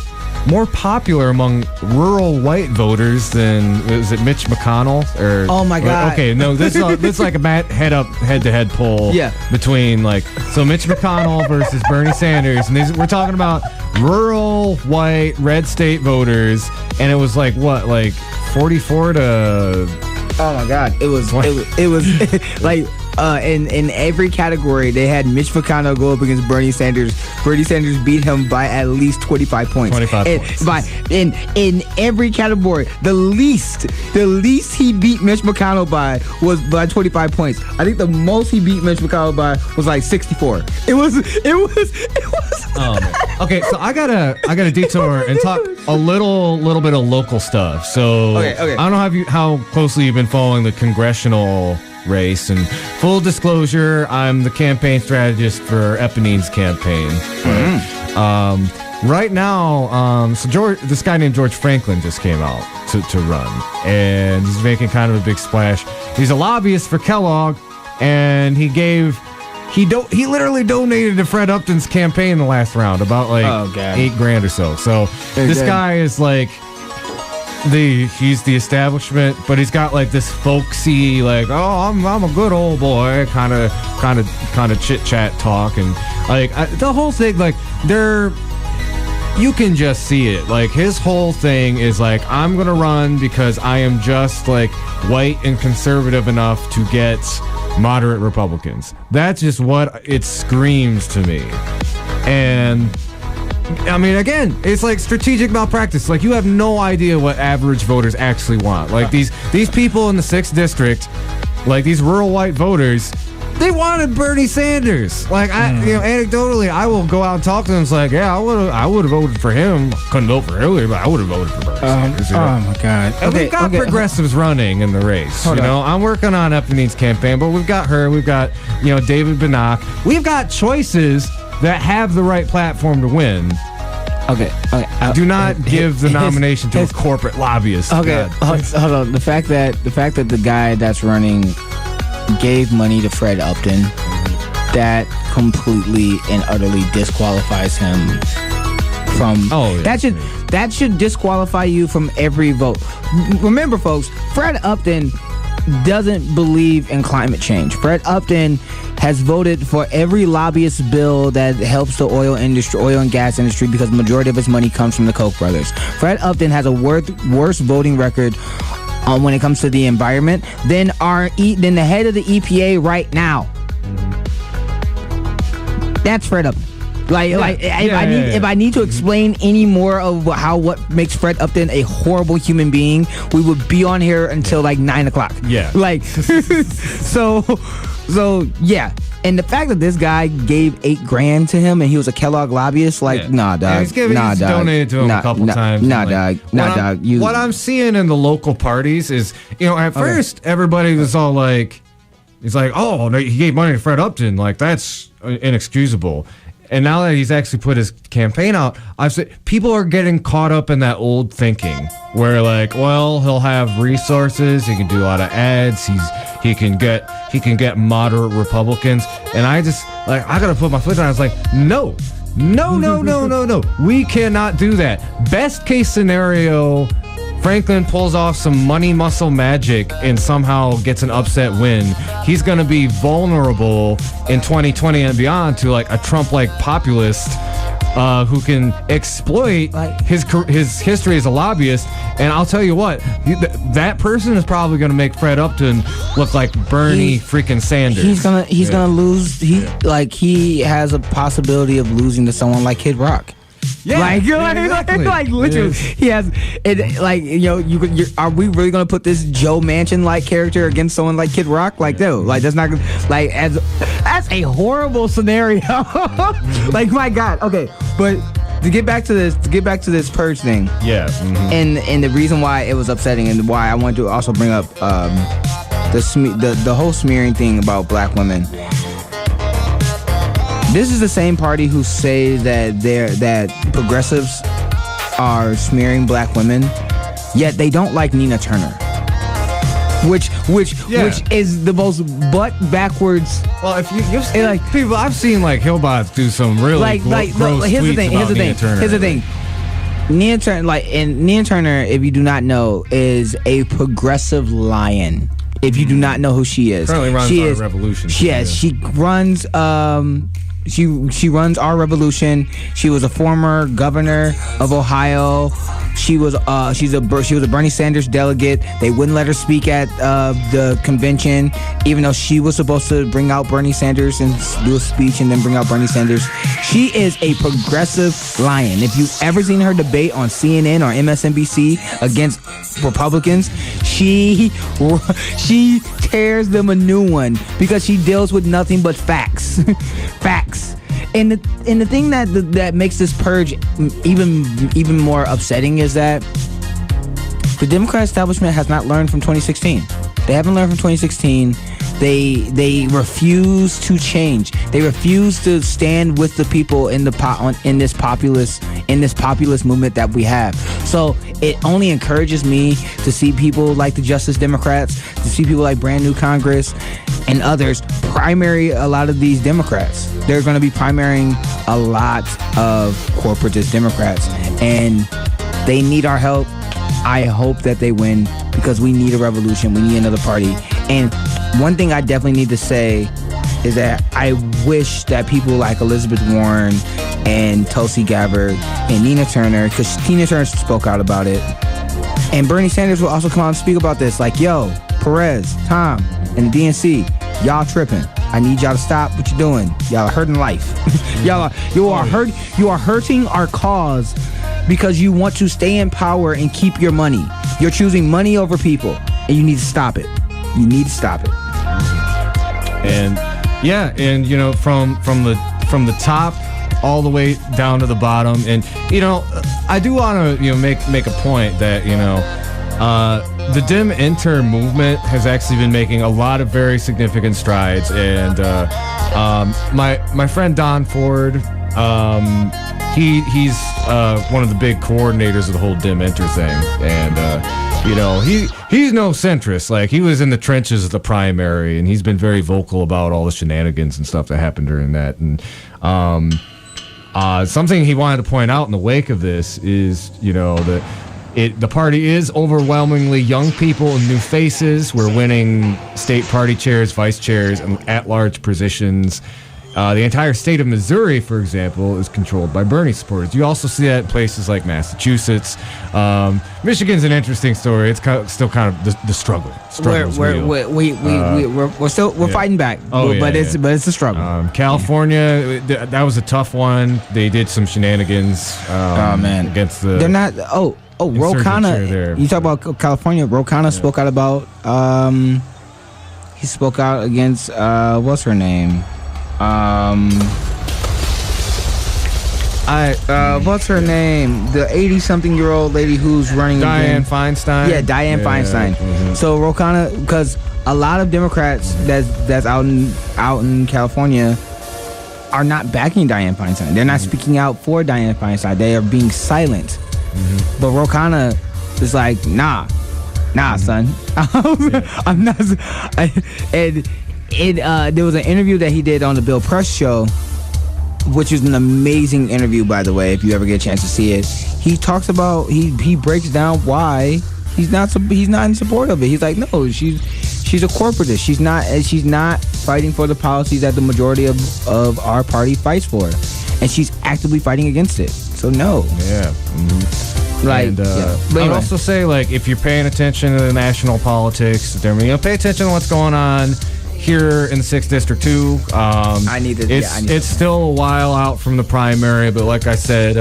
more popular among rural white voters than, is it Mitch McConnell? Or, oh my God. Okay, no, this is like a head-to-head poll between so Mitch McConnell versus Bernie Sanders, and we're talking about rural white red state voters, and it was 44 to... Oh my God, it was like in every category they had Mitch McConnell go up against Bernie Sanders. Bernie Sanders beat him by at least 25 points. In every category, the least he beat Mitch McConnell by was by 25 points. I think the most he beat Mitch McConnell by was 64. It was. Oh, man. Okay, so I gotta detour and talk a little bit of local stuff. So okay. I don't know how closely you've been following the congressional race, and full disclosure, I'm the campaign strategist for Eponine's campaign. Right now, this guy named George Franklin just came out to run, and he's making kind of a big splash. He's a lobbyist for Kellogg, and he literally donated to Fred Upton's campaign in the last round, about $8,000 or so. So this guy is he's the establishment, but he's got this folksy I'm a good old boy kind of chit chat talk, and the whole thing you can just see it. His whole thing is I'm gonna run because I am just white and conservative enough to get moderate Republicans. That's just what it screams to me. And I mean, again, it's like strategic malpractice. Like, you have no idea what average voters actually want. Like, these people in the 6th district, like these rural white voters, they wanted Bernie Sanders. Like, anecdotally, I will go out and talk to them. It's like, yeah, I would have voted for him. Couldn't vote for Hillary, but I would have voted for Bernie Sanders. Oh my God! And we've got progressives running in the race. I'm working on Eponine's campaign, but we've got her. We've got David Bannock. We've got choices that have the right platform to win. Okay. Do not give the nomination to a corporate lobbyist. Okay, hold on. The fact that the guy that's running gave money to Fred Upton, that completely and utterly disqualifies him from. That should disqualify you from every vote. Remember, folks, Fred Upton doesn't believe in climate change. Fred Upton has voted for every lobbyist bill that helps the oil and gas industry, because the majority of his money comes from the Koch brothers. Fred Upton has a worse voting record when it comes to the environment than the head of the EPA right now. That's Fred Upton. If I need to explain any more of what makes Fred Upton a horrible human being, we would be on here until 9 o'clock. Yeah. So yeah. And the fact that this guy gave $8,000 to him and he was a Kellogg lobbyist, nah, dog. He's donated to him a couple times. Dog. What I'm seeing in the local parties is, at first everybody was all like, it's like, oh, he gave money to Fred Upton. Like, that's inexcusable. And now that he's actually put his campaign out, I've said people are getting caught up in that old thinking where, like, well, he'll have resources, he can do a lot of ads, he can get moderate Republicans, and I gotta put my foot down. I was like, no, we cannot do that. Best case scenario, Franklin pulls off some money muscle magic and somehow gets an upset win. He's going to be vulnerable in 2020 and beyond to a Trump-like populist who can exploit his history as a lobbyist. And I'll tell you what, that person is probably going to make Fred Upton look like Bernie freaking Sanders. He's gonna lose. He has a possibility of losing to someone like Kid Rock. Yeah, exactly. Literally, he has it. Are we really gonna put this Joe Manchin character against someone like Kid Rock? No, that's not that's a horrible scenario. My God. Okay, but to get back to this purge thing. Yeah. Mm-hmm. And the reason why it was upsetting and why I wanted to also bring up the whole smearing thing about black women. This is the same party who say that progressives are smearing black women, yet they don't like Nina Turner, which is the most butt backwards. Well, if you've seen people, I've seen Hillbots do some really gross tweets about Nina Turner. Here's the thing. Nina Turner, if you do not know, is a progressive lion. If you do not know who she is, currently runs Our Revolution. She runs. She runs Our Revolution. She was a former governor of Ohio. She was a Bernie Sanders delegate. They wouldn't let her speak at the convention, even though she was supposed to bring out Bernie Sanders and do a speech and then bring out Bernie Sanders. She is a progressive lion. If you've ever seen her debate on CNN or MSNBC against Republicans, she tears them a new one because she deals with nothing but facts. Facts. And the thing that makes this purge even more upsetting is that the Democrat establishment has not learned from 2016. They haven't learned from 2016. They refuse to change. They refuse to stand with the people in this populist movement that we have. So it only encourages me to see people like the Justice Democrats, to see people like Brand New Congress and others primary a lot of these Democrats. They're going to be primarying a lot of corporatist Democrats, and they need our help. I hope that they win because we need a revolution. We need another party. And one thing I definitely need to say is that I wish that people like Elizabeth Warren and Tulsi Gabbard and Nina Turner, because Nina Turner spoke out about it, and Bernie Sanders will also come out and speak about this. Yo, Perez, Tom, and the DNC, Y'all tripping. I need y'all to stop what you're doing. Y'all are hurting life. You are hurting our cause because you want to stay in power and keep your money. You're choosing money over people, and you need to stop it. You need to stop it. And from the top all the way down to the bottom. And I do want to make a point that the Dim Inter movement has actually been making a lot of very significant strides. And my friend Don Ford, he's one of the big coordinators of the whole Dim Inter thing. And he's no centrist. Like, he was in the trenches of the primary, and he's been very vocal about all the shenanigans and stuff that happened during that. And something he wanted to point out in the wake of this is, that the party is overwhelmingly young people and new faces. We're winning state party chairs, vice chairs, and at-large positions. The entire state of Missouri, for example, is controlled by Bernie supporters. You also see that in places like Massachusetts. Michigan's an interesting story. It's still kind of the struggle. We're fighting back. But it's a struggle. California, that was a tough one. They did some shenanigans. Against the. They're not. Ro Khanna. You talk about California. Ro Khanna spoke out about. He spoke out against what's her name? What's her name? The 80-something-year-old lady who's running. Dianne Feinstein. Yeah, Dianne Feinstein. Mm-hmm. So Ro Khanna, because a lot of Democrats that's out in California are not backing Dianne Feinstein. They're not speaking out for Dianne Feinstein. They are being silent. Mm-hmm. But Ro Khanna is like, nah, son. I'm not. There was an interview that he did on the Bill Press show, which is an amazing interview, by the way, if you ever get a chance to see it. He talks about, he breaks down why he's not in support of it. He's like, no, she's a corporatist. She's not fighting for the policies that the majority of our party fights for, and she's actively fighting against it. So no. Yeah. Mm-hmm. But anyway. I'd also say, like, if you're paying attention to the national politics, pay attention to what's going on here in the 6th District too. It's still a while out from the primary, but like I said,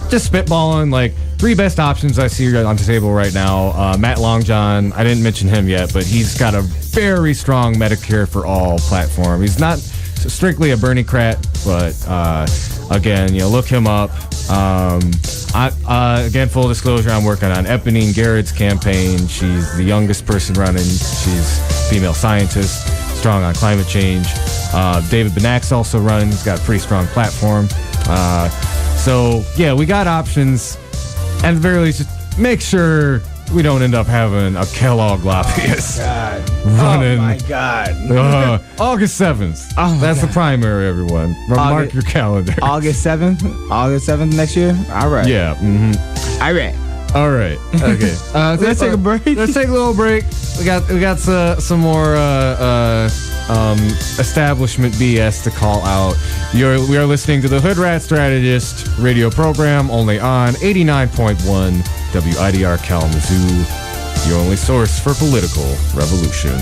just spitballing, like, 3 best options I see on the table right now. Matt Longjohn, I didn't mention him yet, but he's got a very strong Medicare-For-All platform. He's not strictly a Bernie-crat, but again, look him up. Again, full disclosure, I'm working on Eponine Garrett's campaign. She's the youngest person running. She's a female scientist, strong on climate change. David Benak's also running. He's got a pretty strong platform. So, yeah, we got options. At the very least, just make sure we don't end up having a Kellogg lobbyist running. Oh, my God. August 7th. That's the primary, everyone. Mark your calendar. August 7th? August 7th next year? All right. Yeah. Mm-hmm. All right. Okay. Let's take a break. Let's take a little break. We got some more establishment BS to call out. We are listening to the Hoodrat Strategist radio program, only on 89.1 WIDR Kalamazoo, your only source for political revolution.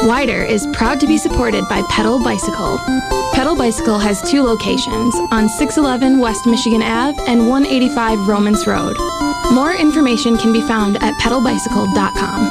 Wider is proud to be supported by Pedal Bicycle. Pedal Bicycle has 2 locations, on 611 West Michigan Ave and 185 Romans Road. More information can be found at pedalbicycle.com.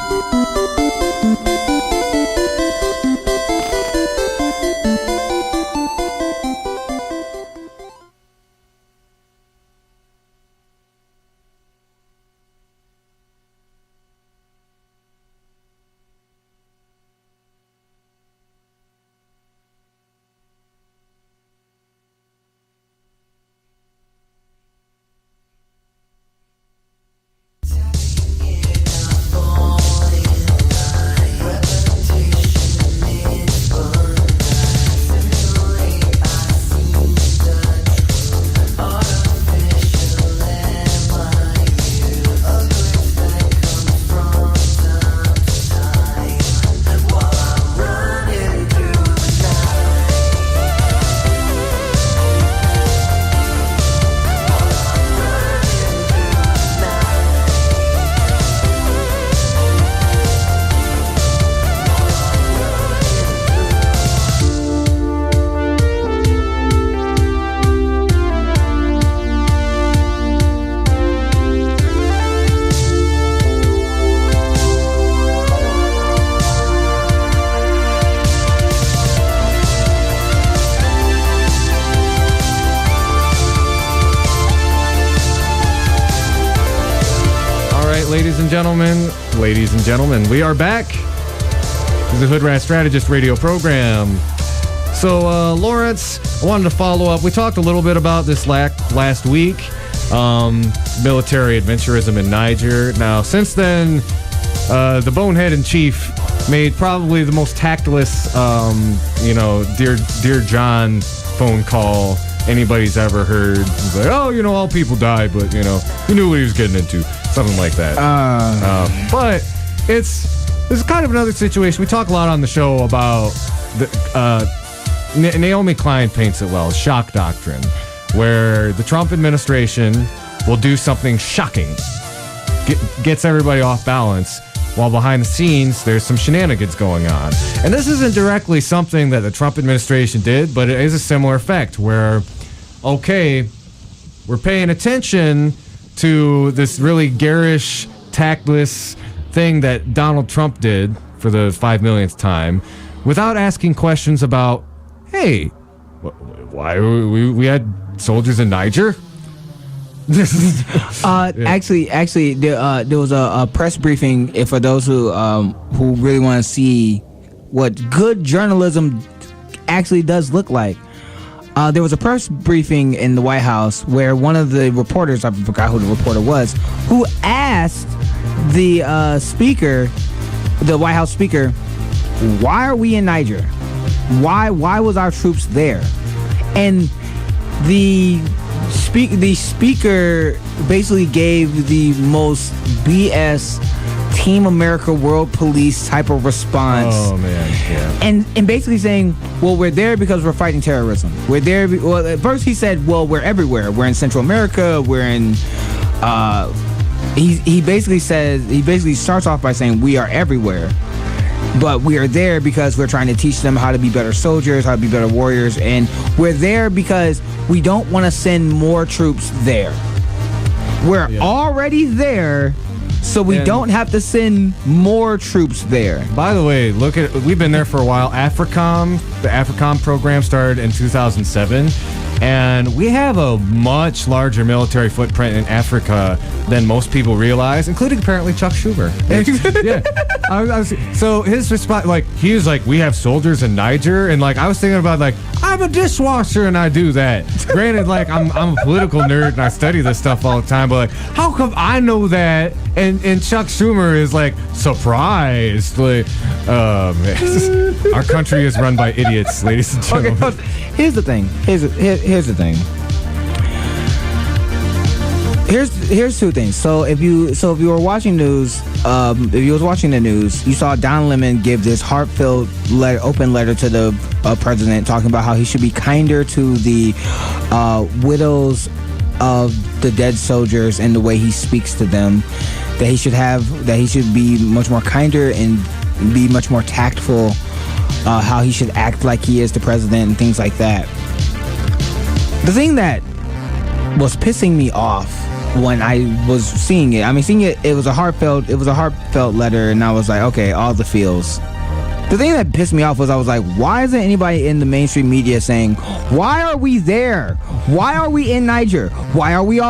Ladies and gentlemen, we are back to the Hoodrat Strategist radio program. So, Lawrence, I wanted to follow up. We talked a little bit about this last week, military adventurism in Niger. Now, since then, the bonehead in chief made probably the most tactless, Dear John phone call anybody's ever heard. He's like, oh, all people die, but, he knew what he was getting into. Something like that. But it's kind of another situation. We talk a lot on the show about Naomi Klein paints it well, shock doctrine, where the Trump administration will do something shocking, gets everybody off balance, while behind the scenes there's some shenanigans going on. And this isn't directly something that the Trump administration did, but it is a similar effect where, okay, we're paying attention to this really garish, tactless thing that Donald Trump did for the 5 millionth time without asking questions about, hey, why we had soldiers in Niger? Actually, there was a press briefing for those who really want to see what good journalism actually does look like. There was a press briefing in the White House where one of the reporters, I forgot who the reporter was, who asked the speaker, the White House speaker, why are we in Niger? Why was our troops there? And the speaker basically gave the most BS Team America World Police type of response. Oh man, yeah. And basically saying, well, we're there because we're fighting terrorism. We're there. Well, at first he said, well, we're everywhere. We're in Central America. We're in. He basically starts off by saying we are everywhere, but we are there because we're trying to teach them how to be better soldiers, how to be better warriors, and we're there because we don't want to send more troops there. We're already there. So we don't have to send more troops there. By the way, we've been there for a while. AFRICOM, the AFRICOM program started in 2007. And we have a much larger military footprint in Africa than most people realize, including apparently Chuck Schumer. Yeah. So his response, he was like, we have soldiers in Niger. And I was thinking about I'm a dishwasher and I do that. Granted, I'm a political nerd and I study this stuff all the time, but how come I know that and Chuck Schumer is surprised? Our country is run by idiots, ladies and gentlemen. Okay, here's the thing. Here's the thing. Here's two things. So if you were watching news, if you was watching the news, you saw Don Lemon give this heartfelt open letter to the president, talking about how he should be kinder to the widows of the dead soldiers and the way he speaks to them. That he should be much more kinder and be much more tactful how he should act like he is the president and things like that. The thing that was pissing me off when I was seeing it, it was a heartfelt letter, and I was like, okay, all the feels. The thing that pissed me off was I was like, why isn't anybody in the mainstream media saying, why are we there? Why are we in Niger? Why are we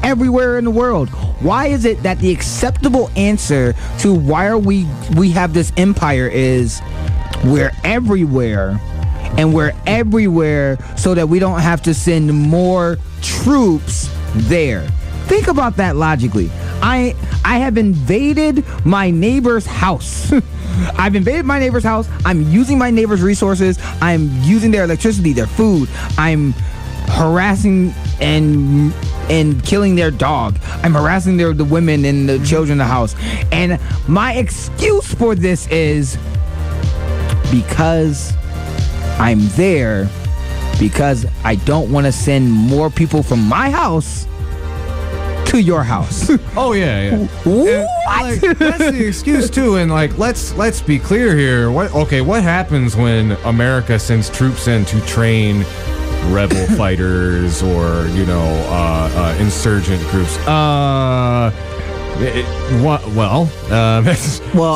everywhere in the world? Why is it that the acceptable answer to why are we have this empire is we're everywhere, and we're everywhere so that we don't have to send more troops there. Think about that logically. I have invaded my neighbor's house. I've invaded my neighbor's house. I'm using my neighbor's resources. I'm using their electricity, their food. I'm harassing and killing their dog. I'm harassing the women and the children in the house. And my excuse for this is because I'm there, because I don't want to send more people from my house to your house. Oh yeah. What? Like, that's the excuse too. And like, let's be clear here. What happens when America sends troops in to train rebel fighters or insurgent groups?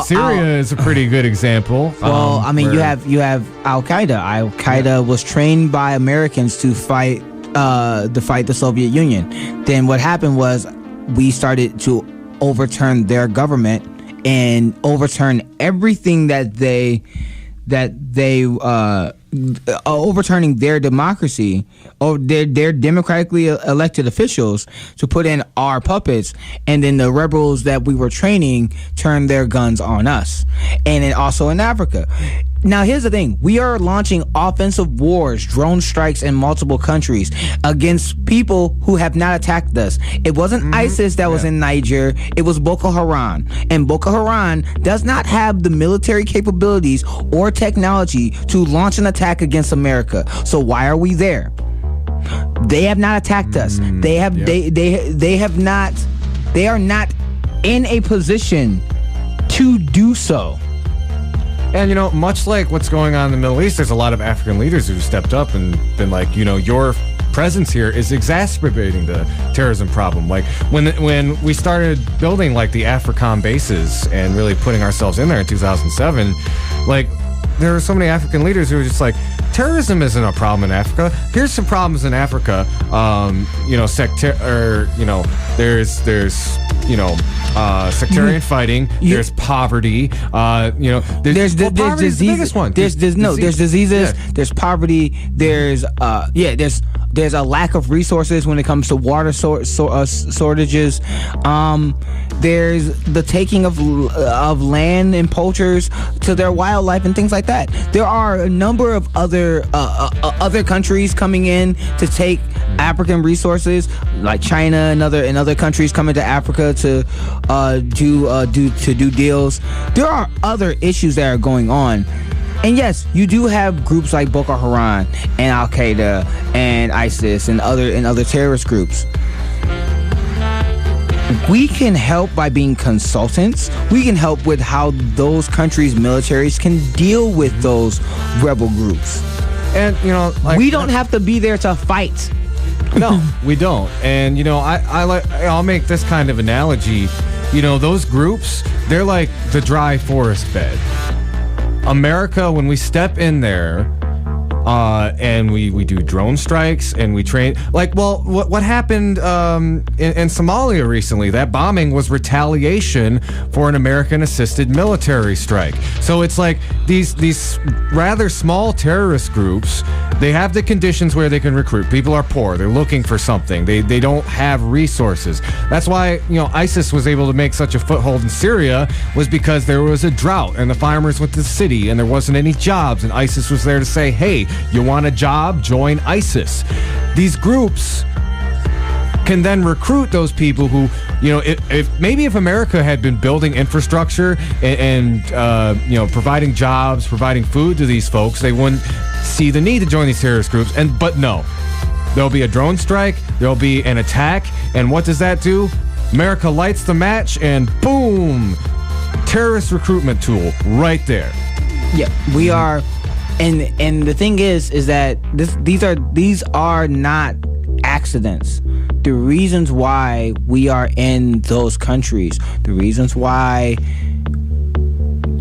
Syria is a pretty good example. Well, you have Al Qaeda. Al Qaeda was trained by Americans to fight the Soviet Union. Then what happened was we started to overturn their government and overturn everything that they overturning their democracy or their democratically elected officials to put in our puppets, and then the rebels that we were training turned their guns on us. And then also in Africa. Now here's the thing, we are launching offensive wars, drone strikes in multiple countries against people who have not attacked us. It wasn't ISIS that was in Niger, it was Boko Haram. And Boko Haram does not have the military capabilities or technology to launch an attack against America. So why are we there? They have not attacked us. They are not in a position to do so. And, much like what's going on in the Middle East, there's a lot of African leaders who've stepped up and been like, your presence here is exacerbating the terrorism problem. Like, when we started building, like, the AFRICOM bases and really putting ourselves in there in 2007, like, there were so many African leaders who were just like, terrorism isn't a problem in Africa. Here's some problems in Africa. Sectarian fighting. There's poverty. There's disease. The biggest one. There's diseases. Yeah. There's poverty. There's a lack of resources when it comes to water shortages. There's the taking of land and poachers to their wildlife and things like that. There are a number of other countries coming in to take African resources, like China and other countries coming to Africa to do deals. There are other issues that are going on. And yes, you do have groups like Boko Haram and Al Qaeda and ISIS and other terrorist groups. We can help by being consultants. We can help with how those countries' militaries can deal with those rebel groups. And we don't have to be there to fight. No, we don't. And I'll make this kind of analogy. Those groups, they're like the dry forest bed. America, when we step in there, and we do drone strikes and we train, like, well, what happened in Somalia recently? That bombing was retaliation for an American-assisted military strike. So it's like these rather small terrorist groups, they have the conditions where they can recruit. People are poor. They're looking for something. They don't have resources. That's why ISIS was able to make such a foothold in Syria, was because there was a drought and the farmers went to the city and there wasn't any jobs, and ISIS was there to say, hey, you want a job? Join ISIS. These groups can then recruit those people who, if America had been building infrastructure and providing jobs, providing food to these folks, they wouldn't see the need to join these terrorist groups. But no, there'll be a drone strike, there'll be an attack, and what does that do? America lights the match, and boom, terrorist recruitment tool right there. Yeah, we are, and the thing is that these are not accidents. The reasons why we are in those countries, the reasons why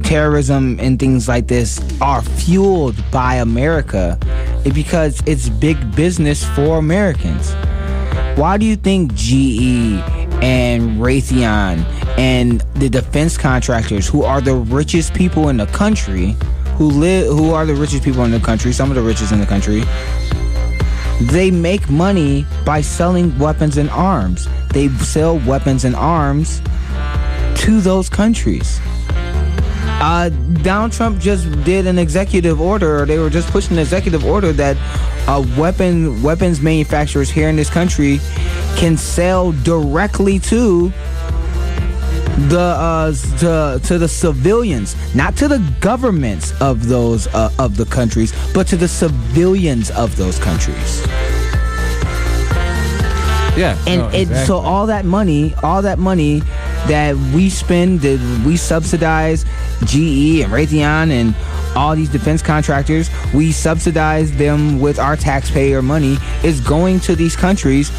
terrorism and things like this are fueled by America is because it's big business for Americans. Why do you think GE and Raytheon and the defense contractors, who are the richest people in the country, who are the richest people in the country, some of the richest in the country, they make money by selling weapons and arms. They sell weapons and arms to those countries. Donald Trump just did an executive order, or they were just pushing an executive order that weapons manufacturers here in this country can sell directly to the civilians, not to the governments of those of the countries, but to the civilians of those countries. Yeah, exactly. So all that money that we spend, that we subsidize GE and Raytheon and all these defense contractors, we subsidize them with our taxpayer money, is going to these countries,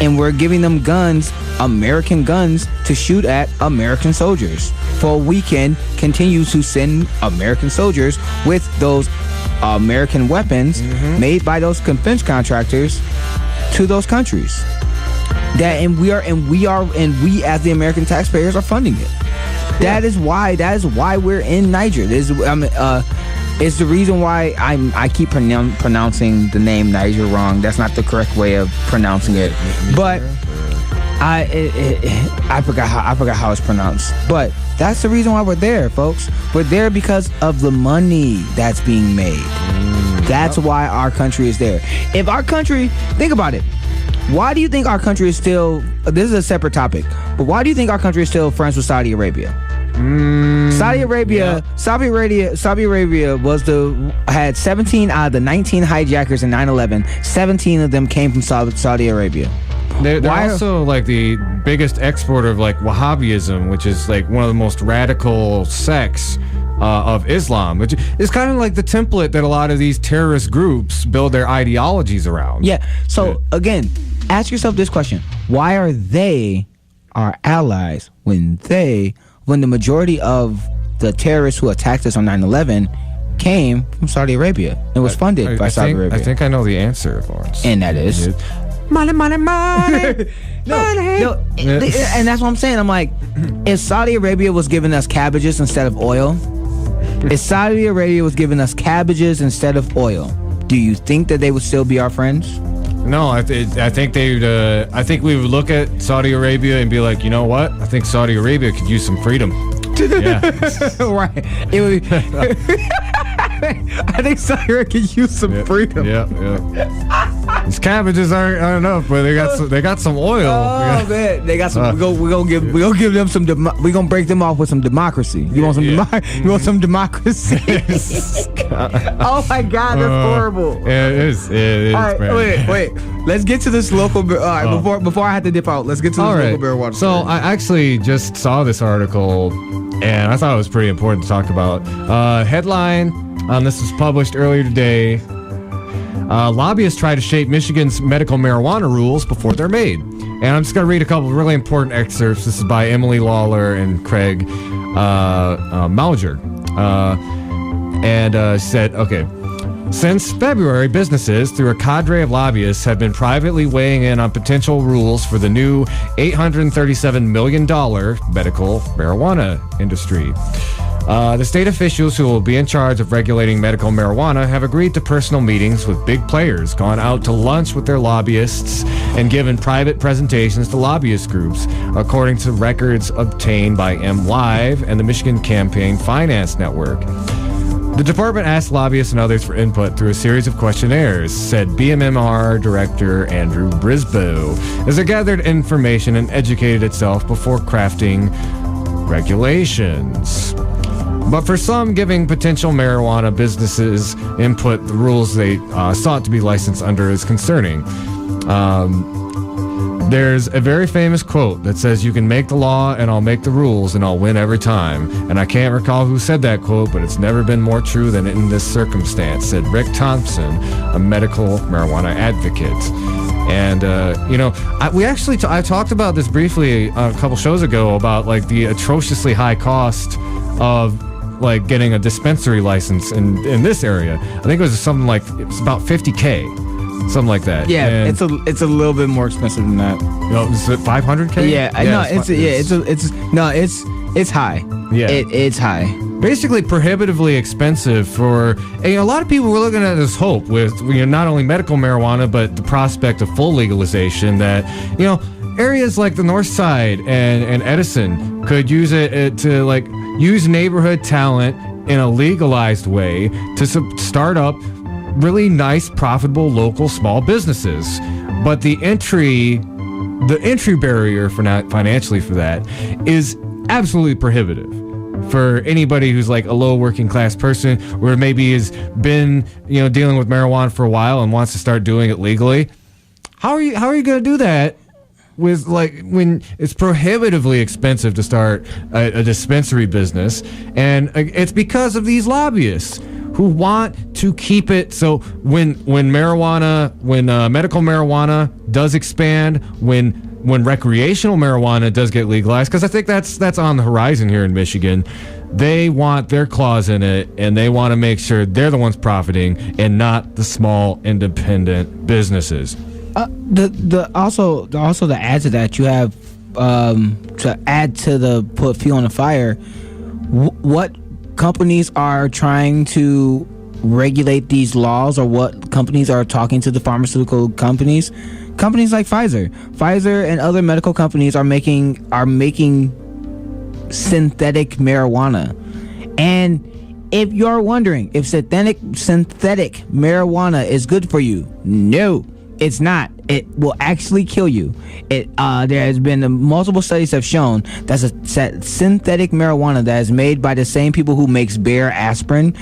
and we're giving them guns, American guns, to shoot at American soldiers. For we can continue to send American soldiers with those American weapons made by those defense contractors to those countries. We as the American taxpayers are funding it. That is why we're in Niger. It's the reason why I keep pronouncing the name Niger wrong. That's not the correct way of pronouncing it. But I forgot how it's pronounced. But that's the reason why we're there, folks. We're there because of the money that's being made. That's why our country is there. If our country, think about it. Why do you think our country is still, this is a separate topic, but why do you think our country is still friends with Saudi Arabia? Saudi Arabia had 17 out of the 19 hijackers in 9/11. 17 of them came from Saudi Arabia. They're also like the biggest exporter of like Wahhabism, which is like one of the most radical sects of Islam, which is kind of like the template that a lot of these terrorist groups build their ideologies around. Yeah. So again, ask yourself this question: why are they our allies when the majority of the terrorists who attacked us on 9/11 came from Saudi Arabia and was funded by Saudi Arabia? I think I know the answer, Lawrence. And that is money. No, and that's what I'm saying. I'm like, if Saudi Arabia was giving us cabbages instead of oil, if Saudi Arabia was giving us cabbages instead of oil, do you think that they would still be our friends? No, I think they'd. I think we would look at Saudi Arabia and be like, you know what? I think Saudi Arabia could use some freedom. Yeah, right. It would be, I think Saudi Arabia could use some freedom. Yeah. These cabbages aren't enough, but they got some oil. Oh man, they got some. We're gonna give them some. We're gonna break them off with some democracy. You want some? You want some democracy? Oh my God, that's horrible. Yeah, it is. All right, wait. Let's get to this local. All right, before I have to dip out, let's get to this local beer water. So I actually just saw this article, and I thought it was pretty important to talk about. Headline. This was published earlier today. Lobbyists try to shape Michigan's medical marijuana rules before they're made. And I'm just going to read a couple of really important excerpts. This is by Emily Lawler and Craig Mauger. Said, okay, since February, businesses, through a cadre of lobbyists, have been privately weighing in on potential rules for the new $837 million medical marijuana industry. The state officials who will be in charge of regulating medical marijuana have agreed to personal meetings with big players, gone out to lunch with their lobbyists, and given private presentations to lobbyist groups, according to records obtained by MLive and the Michigan Campaign Finance Network. The department asked lobbyists and others for input through a series of questionnaires, said BMMR Director Andrew Brisboe, as it gathered information and educated itself before crafting regulations. But for some, giving potential marijuana businesses input the rules they sought to be licensed under is concerning. There's a very famous quote that says, "You can make the law and I'll make the rules and I'll win every time." And I can't recall who said that quote, but it's never been more true than in this circumstance, said Rick Thompson, a medical marijuana advocate. And, I talked about this briefly a couple shows ago about like the atrociously high cost of like getting a dispensary license in this area. I think it was something like, it was about $50K, something like that. Yeah, and it's a little bit more expensive than that. No, is it $500K? It's high. Yeah, it's high. Basically prohibitively expensive for a lot of people. Were looking at this hope with not only medical marijuana but the prospect of full legalization, that areas like the North Side and Edison could use it to like use neighborhood talent in a legalized way to start up really nice, profitable local small businesses. But the entry barrier for not financially for that is absolutely prohibitive for anybody who's like a low working class person, or maybe has been dealing with marijuana for a while and wants to start doing it legally. How are you going to do that with like when it's prohibitively expensive to start a dispensary business? And it's because of these lobbyists who want to keep it so when medical marijuana does expand, when recreational marijuana does get legalized, because I think that's on the horizon here in Michigan, they want their claws in it, and they want to make sure they're the ones profiting and not the small independent businesses. Also to add to that, you have to add to the put fuel on the fire. What companies are trying to regulate these laws, or what companies are talking to the pharmaceutical companies? Companies like Pfizer and other medical companies are making synthetic marijuana. And if you're wondering if synthetic marijuana is good for you, no, it's not. It will actually kill you. There has been multiple studies have shown that synthetic marijuana that is made by the same people who makes Bayer aspirin,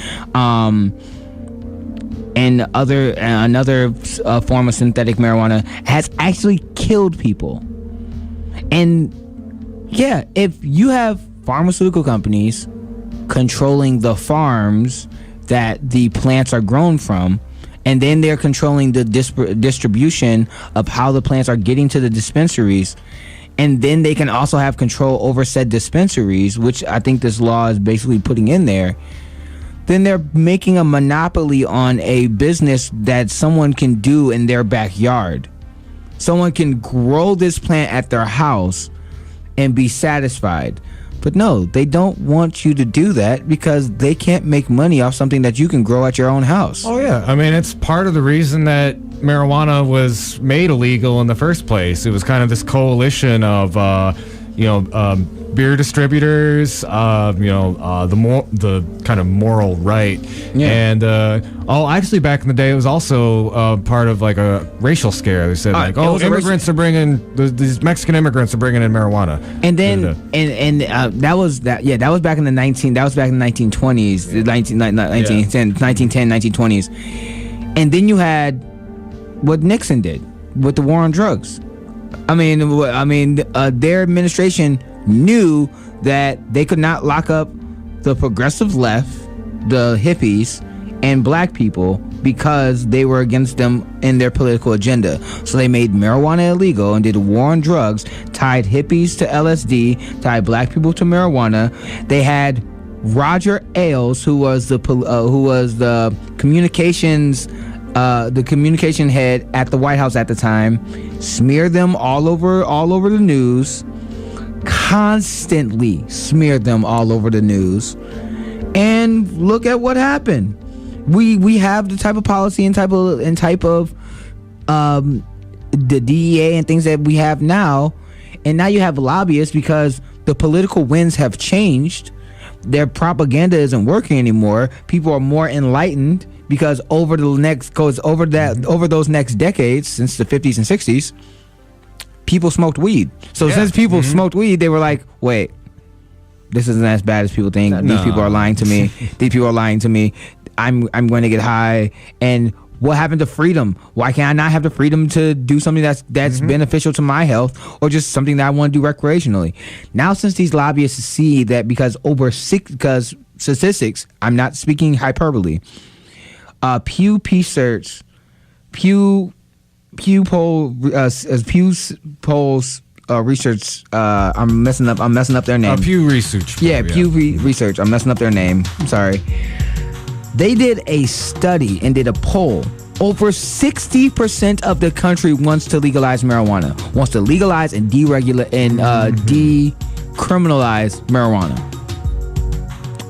and another form of synthetic marijuana has actually killed people. And yeah, if you have pharmaceutical companies controlling the farms that the plants are grown from, and then they're controlling the distribution of how the plants are getting to the dispensaries, and then they can also have control over said dispensaries, which I think this law is basically putting in there, then they're making a monopoly on a business that someone can do in their backyard. Someone can grow this plant at their house and be satisfied. But no, they don't want you to do that because they can't make money off something that you can grow at your own house. Oh yeah, I mean, it's part of the reason that marijuana was made illegal in the first place. It was kind of this coalition of beer distributors, the kind of moral right. Yeah. And actually back in the day, it was also part of like a racial scare. They said immigrants are bringing, these Mexican immigrants are bringing in marijuana. And then that was back in the 1920s, 1910, 1920s. And then you had what Nixon did with the war on drugs. Their administration knew that they could not lock up the progressive left, the hippies, and black people because they were against them in their political agenda. So they made marijuana illegal and did a war on drugs, tied hippies to LSD, tied black people to marijuana. They had Roger Ailes, who was the communications head at the White House at the time, smeared them all over the news, constantly smeared them all over the news, and look at what happened. We have the type of policy and type of the DEA and things that we have now, and now you have lobbyists because the political winds have changed. Their propaganda isn't working anymore. People are more enlightened because over those next decades, since the 50s and 60s, people smoked weed. So since people smoked weed, they were like, wait, this isn't as bad as people think. No. These people are lying to me. These people are lying to me. I'm going to get high. And What happened to freedom? Why can't I not have the freedom to do something that's beneficial to my health, or just something that I want to do recreationally? Now, since these lobbyists see that because statistics, I'm not speaking hyperbole. Pew Polls research. I'm messing up their name. Pew Research. Pew Research. I'm messing up their name. I'm sorry. They did a study and did a poll. Over 60% of the country wants to legalize marijuana. Wants to legalize and deregulate and decriminalize marijuana.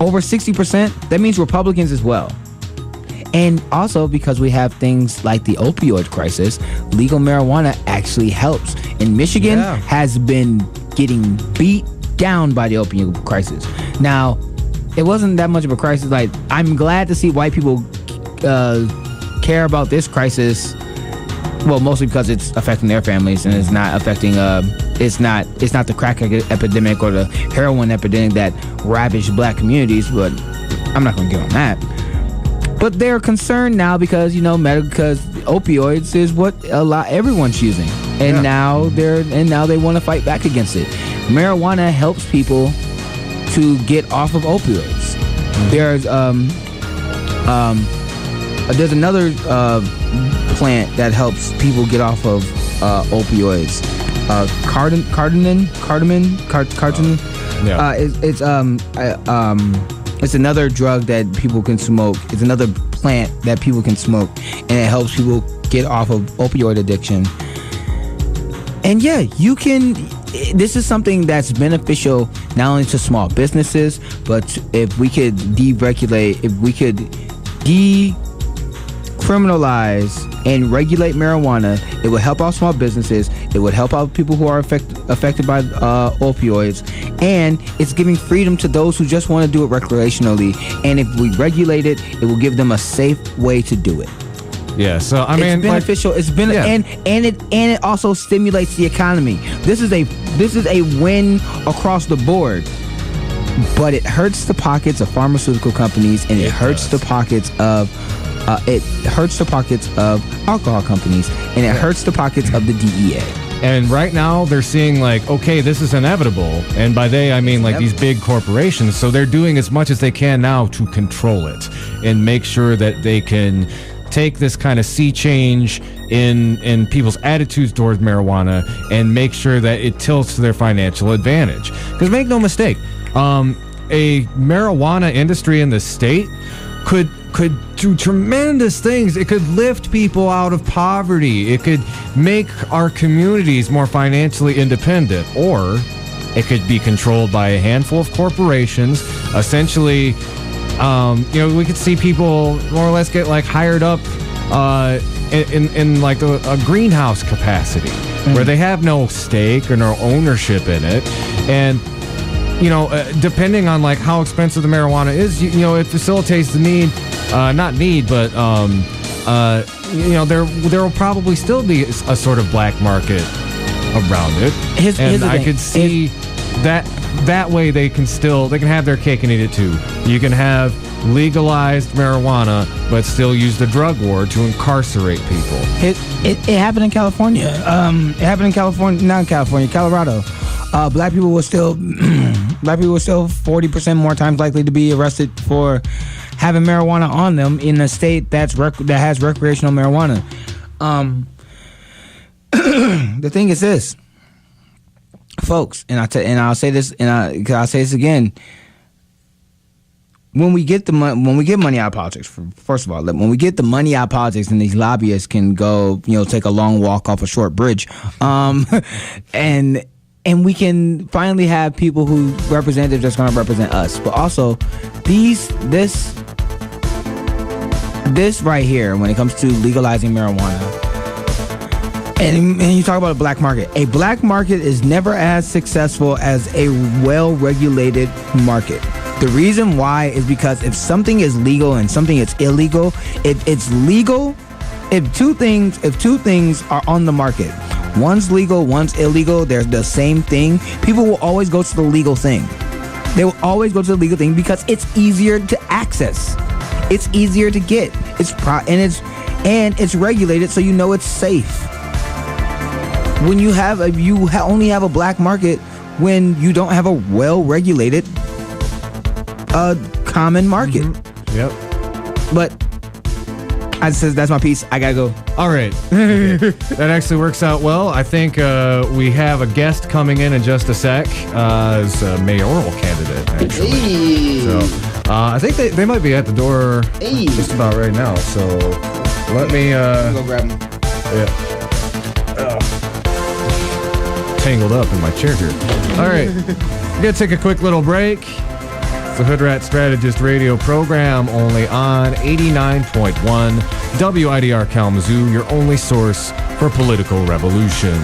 Over 60%. That means Republicans as well. And also because we have things like the opioid crisis, legal marijuana actually helps. And Michigan has been getting beat down by the opioid crisis. Now, it wasn't that much of a crisis. Like, I'm glad to see white people care about this crisis. Well, mostly because it's affecting their families and it's not affecting. It's not the crack epidemic or the heroin epidemic that ravaged black communities. But I'm not going to get on that. But they're concerned now because because opioids is what everyone's using, and now they want to fight back against it. Marijuana helps people to get off of opioids. There's another plant that helps people get off of opioids. Cardamom. It's another drug that people can smoke. It's another plant that people can smoke, and it helps people get off of opioid addiction. And you can. This is something that's beneficial not only to small businesses, but if we could deregulate, if we could decriminalize and regulate marijuana, it would help out small businesses. It would help out people who are affected by opioids, and it's giving freedom to those who just want to do it recreationally. And if we regulate it, it will give them a safe way to do it. Yeah, so I mean, it's beneficial. And it also stimulates the economy. This is a win across the board. But it hurts the pockets of pharmaceutical companies, and it hurts the pockets of alcohol companies, and it hurts the pockets of the DEA. And right now they're seeing like, okay, this is inevitable. And by they, I mean like these big corporations. So they're doing as much as they can now to control it and make sure that they can take this kind of sea change in people's attitudes towards marijuana and make sure that it tilts to their financial advantage. Because make no mistake, a marijuana industry in the state could do tremendous things. It could lift people out of poverty. It could make our communities more financially independent, or it could be controlled by a handful of corporations. Essentially, we could see people more or less get like hired up in like a greenhouse capacity where they have no stake or no ownership in it. And depending on like how expensive the marijuana is, it facilitates the need, there will probably still be a sort of black market around it. I could see that way they can have their cake and eat it too. You can have legalized marijuana, but still use the drug war to incarcerate people. It happened in California. Colorado. Black people were still 40% more times likely to be arrested for having marijuana on them in a state that has recreational marijuana. The thing is this, folks, and I'll say this, and I'll say this again. When we get money out of politics, first of all, when we get the money out of politics, and these lobbyists can go, take a long walk off a short bridge, and we can finally have people representatives that's going to represent us. But also, this right here, when it comes to legalizing marijuana, and you talk about a black market. A black market is never as successful as a well-regulated market. The reason why is because if something is legal and something is illegal, if it's legal, if two things are on the market, one's legal, one's illegal, they're the same thing, people will always go to the legal thing. They will always go to the legal thing because it's easier to access. It's easier to get. and it's regulated, so you know it's safe. When you have only have a black market when you don't have a well-regulated common market. Mm-hmm. Yep. But I says that's my piece. I gotta go. All right. Okay. That actually works out well. I think we have a guest coming in just a sec. As a mayoral candidate, actually. Hey. So I think they might be at the door just about right now. So let me go grab them. Yeah. Tangled up in my chair here. All right. We're gonna take a quick little break. It's the Hoodrat Strategist radio program, only on 89.1 WIDR Kalamazoo, your only source for political revolution.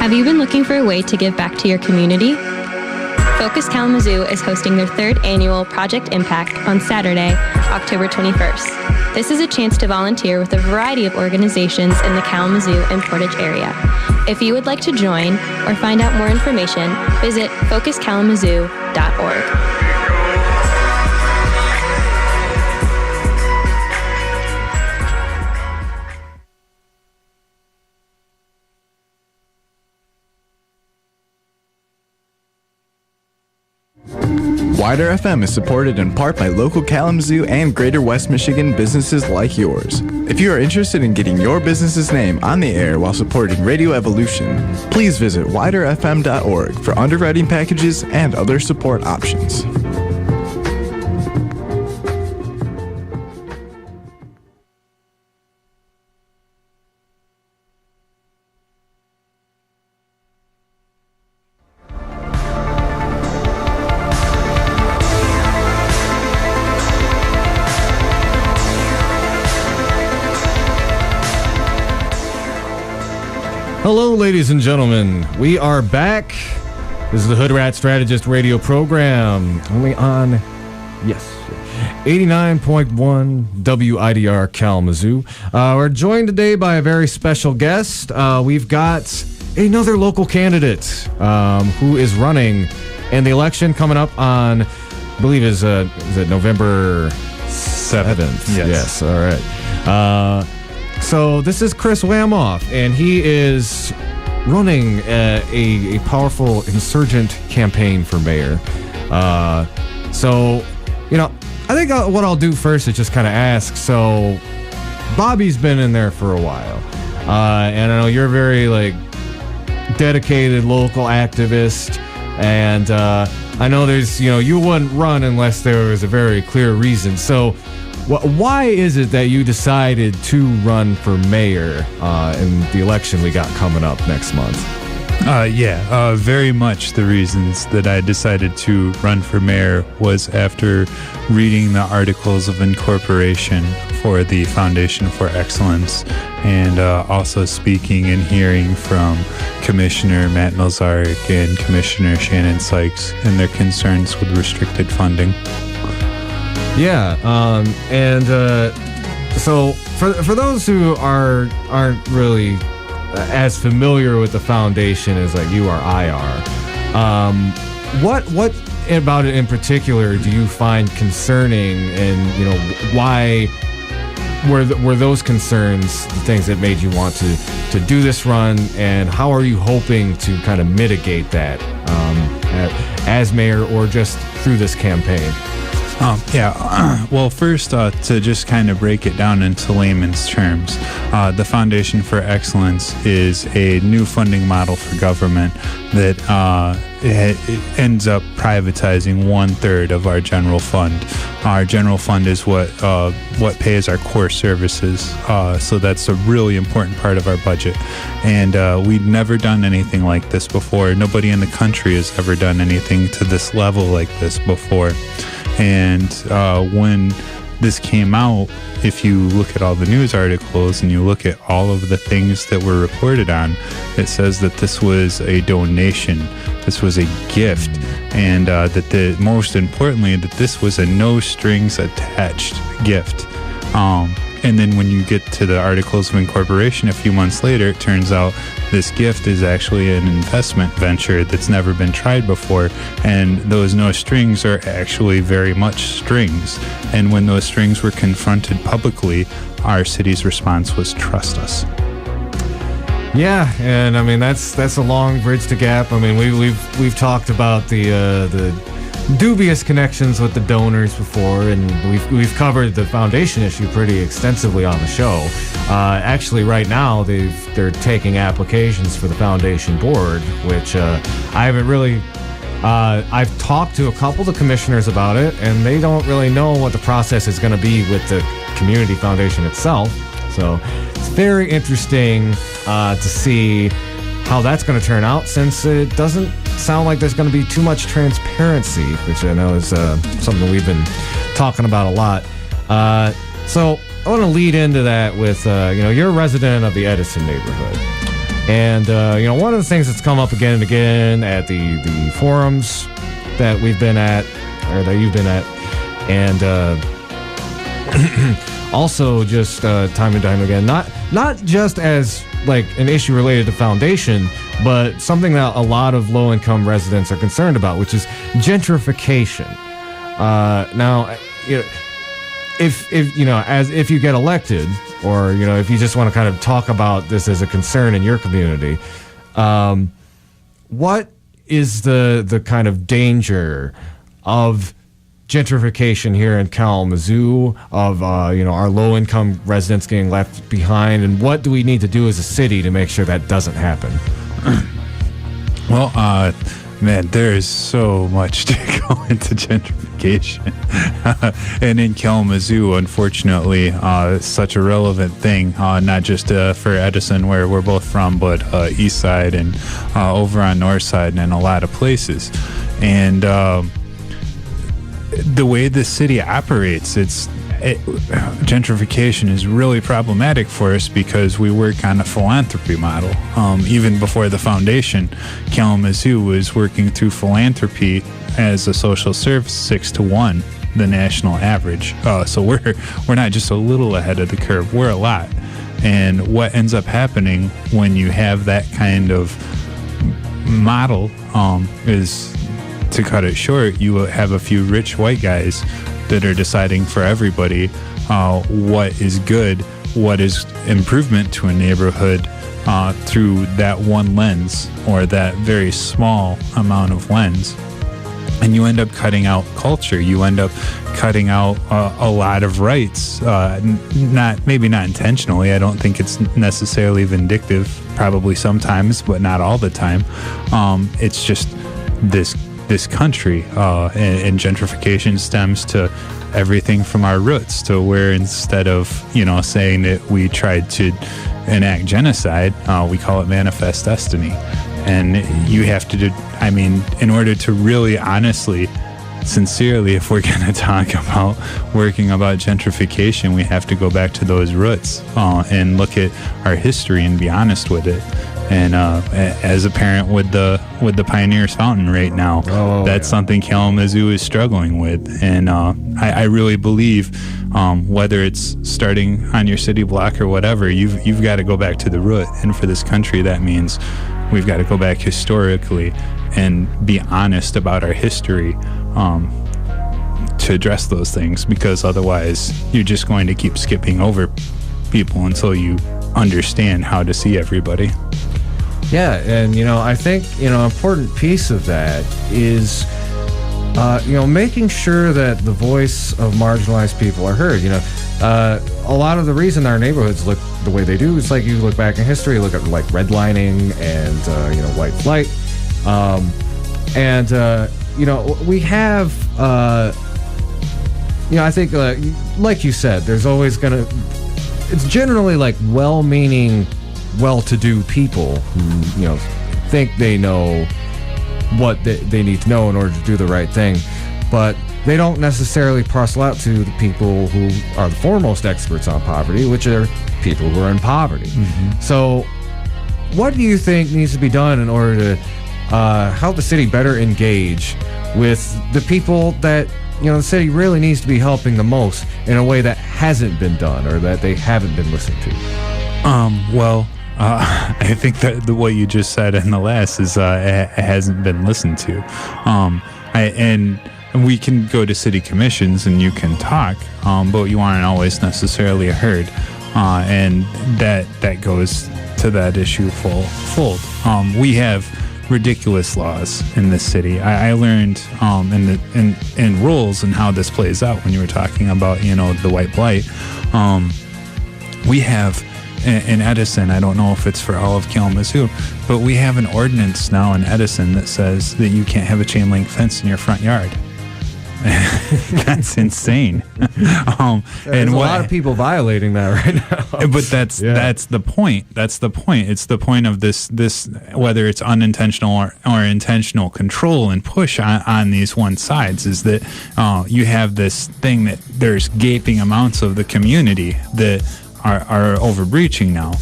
Have you been looking for a way to give back to your community? Focus Kalamazoo is hosting their third annual Project Impact on Saturday, October 21st. This is a chance to volunteer with a variety of organizations in the Kalamazoo and Portage area. If you would like to join or find out more information, visit focuskalamazoo.org. WIDR FM is supported in part by local Kalamazoo and Greater West Michigan businesses like yours. If you are interested in getting your business's name on the air while supporting Radio Evolution, please visit widerfm.org for underwriting packages and other support options. Hello, ladies and gentlemen. We are back. This is the Hoodrat Strategist radio program, only on, 89.1 WIDR Kalamazoo. We're joined today by a very special guest. We've got another local candidate who is running in the election coming up on, I believe is it November 7th? Yes, all right. So this is Chris Wahmoff, and he is running a powerful insurgent campaign for mayor. So, I think what I'll do first is just kind of ask. So, Bobby's been in there for a while, and I know you're a very dedicated local activist, and I know there's you wouldn't run unless there was a very clear reason. So. Why is it that you decided to run for mayor in the election we got coming up next month? Very much the reasons that I decided to run for mayor was after reading the articles of incorporation for the Foundation for Excellence and also speaking and hearing from Commissioner Matt Milzarek and Commissioner Shannon Sykes and their concerns with restricted funding. Yeah, so for those who aren't really as familiar with the foundation as you or I are, what about it in particular do you find concerning, and why were those concerns the things that made you want to do this run, and how are you hoping to kind of mitigate that as mayor or just through this campaign? Well, first, to just kind of break it down into layman's terms, the Foundation for Excellence is a new funding model for government that it ends up privatizing 1/3 of our general fund. Our general fund is what pays our core services, so that's a really important part of our budget. And we'd never done anything like this before. Nobody in the country has ever done anything to this level like this before. And when this came out, if you look at all the news articles and you look at all of the things that were reported on, it says that this was a donation, this was a gift, and that most importantly, that this was a no strings attached gift. And then when you get to the Articles of Incorporation a few months later, it turns out this gift is actually an investment venture that's never been tried before. And those no strings are actually very much strings. And when those strings were confronted publicly, our city's response was trust us. Yeah, and I mean that's a long bridge to gap. I mean we've talked about the dubious connections with the donors before, and we've covered the foundation issue pretty extensively on the show. Actually, right now they're taking applications for the foundation board, which I haven't really. I've talked to a couple of the commissioners about it, and they don't really know what the process is going to be with the community foundation itself. So it's very interesting to see how that's going to turn out, since it doesn't sound like there's going to be too much transparency, which I know is something we've been talking about a lot. So I want to lead into that with, you're a resident of the Edison neighborhood. And, one of the things that's come up again and again at the forums that we've been at, or that you've been at, and also just time and time again, not just as like an issue related to foundation, but something that a lot of low-income residents are concerned about, which is gentrification. Now, if you get elected, or if you just want to kind of talk about this as a concern in your community, what is the kind of danger of gentrification here in Kalamazoo, of our low-income residents getting left behind, and what do we need to do as a city to make sure that doesn't happen? Well, man, there is so much to go into gentrification. And in Kalamazoo, unfortunately, it's such a relevant thing, not just for Edison, where we're both from, but East Side and over on North Side and in a lot of places. And the way the city operates, gentrification is really problematic for us because we work on a philanthropy model. Even before the foundation, Kalamazoo was working through philanthropy as a social service 6-1, the national average. So we're not just a little ahead of the curve, we're a lot. And what ends up happening when you have that kind of model is, to cut it short, you have a few rich white guys that are deciding for everybody what is good, what is improvement to a neighborhood through that one lens, or that very small amount of lens. And you end up cutting out culture. You end up cutting out a lot of rights, maybe not intentionally. I don't think it's necessarily vindictive, probably sometimes, but not all the time. It's just this country, and gentrification stems to everything from our roots, to where instead of saying that we tried to enact genocide, we call it manifest destiny. And you have to in order to really honestly, sincerely, if we're going to talk about working about gentrification, we have to go back to those roots and look at our history and be honest with it. And as a parent with the Pioneers Fountain right now, that's something Kalamazoo is struggling with. And I really believe, whether it's starting on your city block or whatever, you've got to go back to the root. And for this country, that means we've got to go back historically and be honest about our history, address those things, because otherwise you're just going to keep skipping over people until you understand how to see everybody. Yeah, and I think an important piece of that is making sure that the voice of marginalized people are heard. A lot of the reason our neighborhoods look the way they do is like you look back in history, look at like redlining and white flight, we have I think like you said, there's always it's generally like well-meaning, well-to-do people who think they know what they need to know in order to do the right thing, but they don't necessarily parcel out to the people who are the foremost experts on poverty, which are people who are in poverty. Mm-hmm. So what do you think needs to be done in order to help the city better engage with the people that the city really needs to be helping the most in a way that hasn't been done or that they haven't been listened to? I think that what you just said in the last is it hasn't been listened to. And we can go to city commissions and you can talk, but you aren't always necessarily heard. And that goes to that issue fold. We have ridiculous laws in this city. I learned in rules and how this plays out when you were talking about the white blight. We have in Edison, I don't know if it's for all of Kalamazoo, but we have an ordinance now in Edison that says that you can't have a chain link fence in your front yard. That's insane. There's a lot of people violating that right now. But that's the point. That's the point. It's the point of this whether it's unintentional or intentional control and push on these one sides, is that you have this thing that there's gaping amounts of the community that are overbreaching now.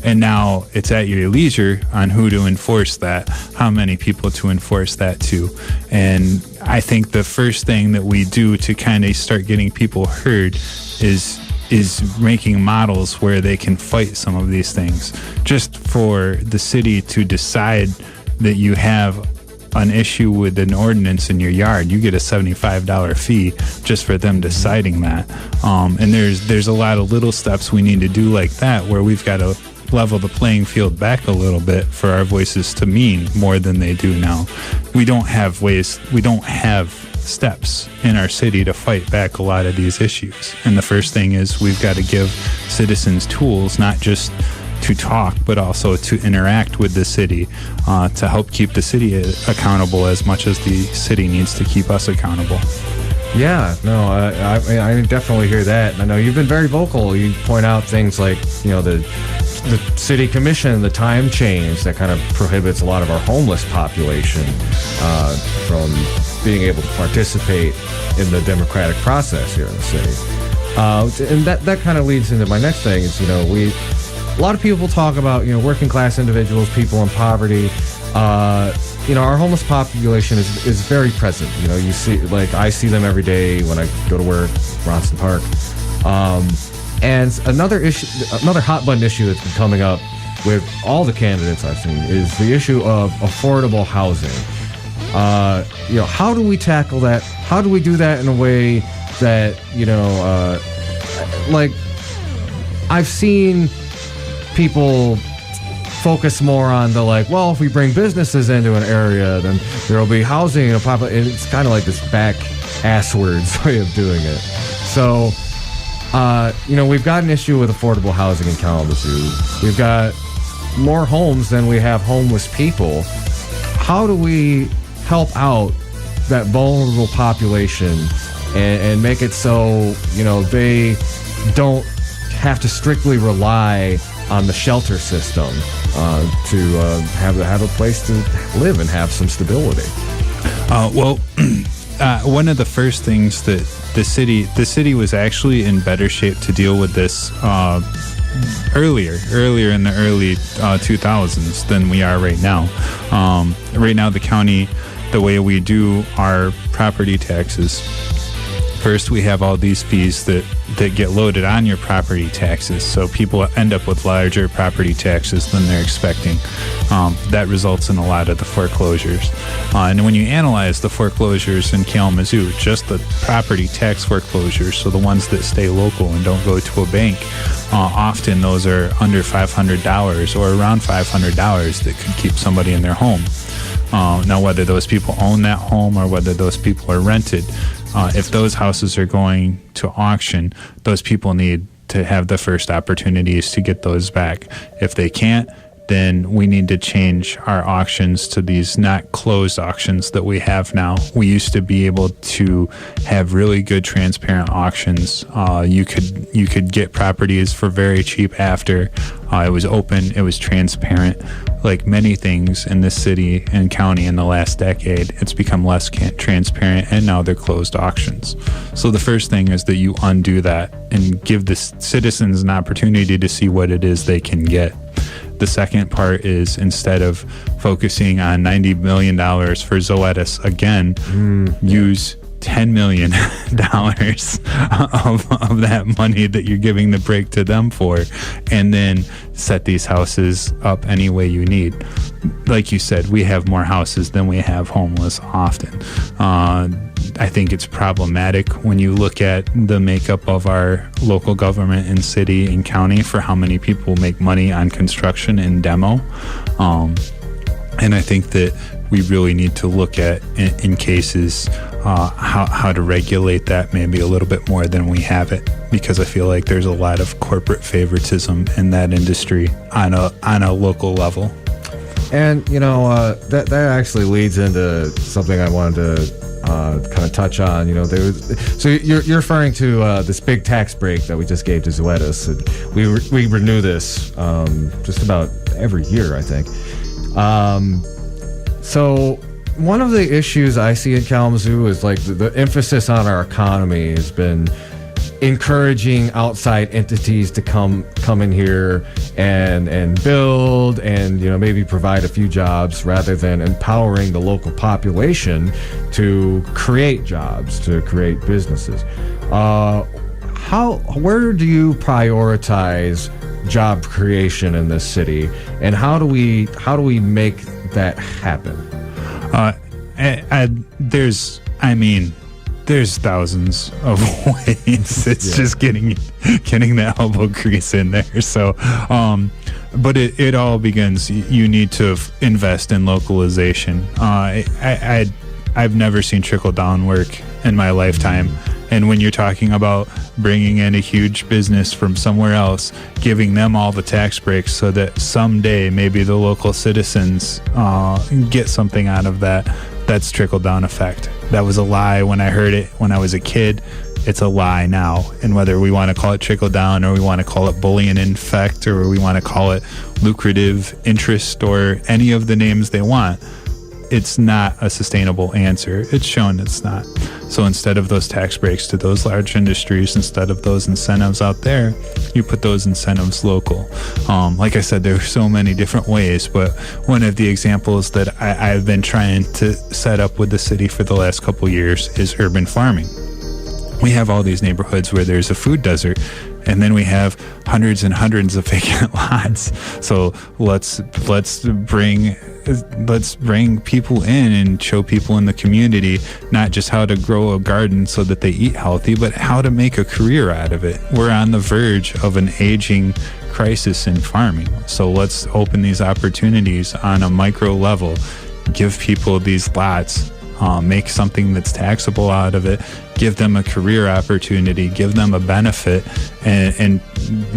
And now it's at your leisure on who to enforce that, how many people to enforce that to. And I think the first thing that we do to kind of start getting people heard is making models where they can fight some of these things. Just for the city to decide that you have an issue with an ordinance in your yard, you get a $75 fee just for them deciding that. And there's a lot of little steps we need to do like that, where we've got to level the playing field back a little bit for our voices to mean more than they do now. We don't have steps in our city to fight back a lot of these issues. And the first thing is we've got to give citizens tools, not just to talk, but also to interact with the city, to help keep the city accountable as much as the city needs to keep us accountable. Yeah, no, I definitely hear that. I know you've been very vocal. You point out things like, the city commission, the time change that kind of prohibits a lot of our homeless population from being able to participate in the democratic process here in the city. And that kind of leads into my next thing is, a lot of people talk about, working class individuals, people in poverty. Our homeless population is very present. You see, like, I see them every day when I go to work, Bronson Park. And another hot button issue that's been coming up with all the candidates I've seen is the issue of affordable housing. How do we tackle that? How do we do that in a way that, like, I've seen people focus more on the, like, well, if we bring businesses into an area, then there'll be housing and it's kind of like this back-asswards way of doing it. So, we've got an issue with affordable housing in Kalamazoo. We've got more homes than we have homeless people. How do we help out that vulnerable population and make it so, they don't have to strictly rely on the shelter system to have a place to live and have some stability? One of the first things that the city was actually in better shape to deal with this earlier in the early 2000s than we are right now. Right now, the county, the way we do our property taxes, First, we have all these fees that get loaded on your property taxes, so people end up with larger property taxes than they're expecting. That results in a lot of the foreclosures. And when you analyze the foreclosures in Kalamazoo, just the property tax foreclosures, so the ones that stay local and don't go to a bank, often those are under $500 or around $500 that could keep somebody in their home. Now, whether those people own that home or whether those people are rented, if those houses are going to auction, those people need to have the first opportunities to get those back. If they can't, then we need to change our auctions to these not closed auctions that we have now. We used to be able to have really good transparent auctions. You could get properties for very cheap after. It was open, it was transparent. Like many things in this city and county in the last decade, it's become less transparent, and now they're closed auctions. So the first thing is that you undo that and give the citizens an opportunity to see what it is they can get. The second part is, instead of focusing on $90 million for Zoetis again, use $10 million of that money that you're giving the break to them for, and then set these houses up any way you need. Like you said, we have more houses than we have homeless often. I think it's problematic when you look at the makeup of our local government and city and county for how many people make money on construction and demo. And I think that we really need to look at, in cases, how to regulate that maybe a little bit more than we have it, because I feel like there's a lot of corporate favoritism in that industry on a local level. And that actually leads into something I wanted to kind of touch on. So you're referring to this big tax break that we just gave to Zoetis, and we renew this just about every year, I think. So one of the issues I see in Kalamazoo is like the emphasis on our economy has been encouraging outside entities to come in here and build and maybe provide a few jobs, rather than empowering the local population to create jobs, to create businesses. Where do you prioritize job creation in this city, and how do we make that happen? There's thousands of ways. It's just getting the elbow grease in there. So, but it all begins. You need to invest in localization. I've never seen trickle down work in my lifetime. And when you're talking about bringing in a huge business from somewhere else, giving them all the tax breaks so that someday maybe the local citizens get something out of that, that's trickle-down effect. That was a lie when I heard it when I was a kid. It's a lie now. And whether we want to call it trickle-down, or we want to call it bullying effect, or we want to call it lucrative interest, or any of the names they want, it's not a sustainable answer. It's shown it's not. So instead of those tax breaks to those large industries, instead of those incentives out there, you put those incentives local. Like I said, there are so many different ways, but one of the examples that I've been trying to set up with the city for the last couple years is urban farming. We have all these neighborhoods where there's a food desert, and then we have hundreds and hundreds of vacant lots. So let's bring people in and show people in the community not just how to grow a garden so that they eat healthy, but how to make a career out of it. We're on the verge of an aging crisis in farming. So let's open these opportunities on a micro level, give people these lots, make something that's taxable out of it, give them a career opportunity, give them a benefit, and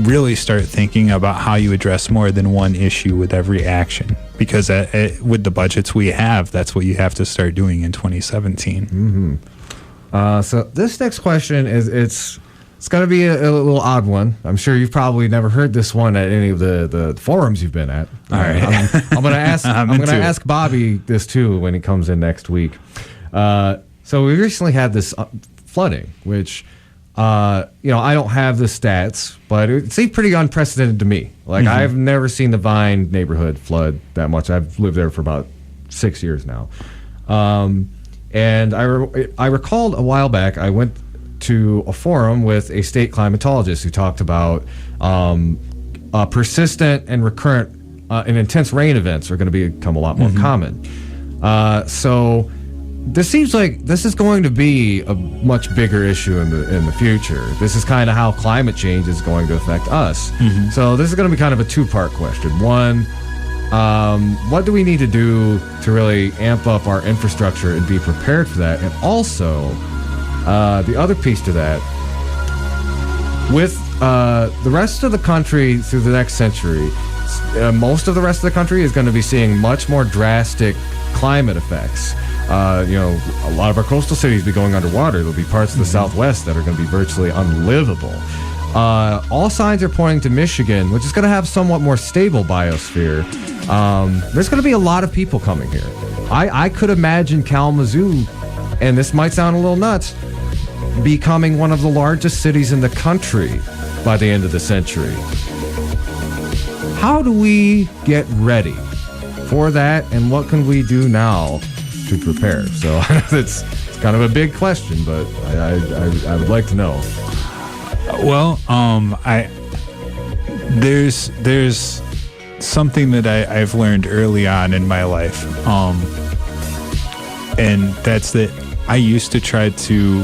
really start thinking about how you address more than one issue with every action. Because with the budgets we have, that's what you have to start doing in 2017. Mm-hmm. So this next question it's going to be a little odd one. I'm sure you've probably never heard this one at any of the forums you've been at. All right. I'm going to ask. I'm going to ask Bobby this too when he comes in next week. So we recently had this flooding, which I don't have the stats, but it seemed pretty unprecedented to me. Like, mm-hmm. I've never seen the Vine neighborhood flood that much. I've lived there for about 6 years now. And I recalled a while back, I went to a forum with a state climatologist who talked about persistent and recurrent and intense rain events are going to become a lot more common. So this seems like this is going to be a much bigger issue in the future. This is kind of how climate change is going to affect us. So this is going to be kind of a two-part question. One, what do we need to do to really amp up our infrastructure and be prepared for that? And also, the other piece to that, with the rest of the country through the next century, most of the rest of the country is going to be seeing much more drastic climate effects. A lot of our coastal cities will be going underwater. There'll be parts of the Southwest that are going to be virtually unlivable. All signs are pointing to Michigan, which is going to have somewhat more stable biosphere. There's going to be a lot of people coming here. I could imagine Kalamazoo, and this might sound a little nuts, becoming one of the largest cities in the country by the end of the century. How do we get ready for that, and what can we do now to prepare? So it's kind of a big question, but I would like to know. Well, there's something that I've learned early on in my life, and that's that I used to try to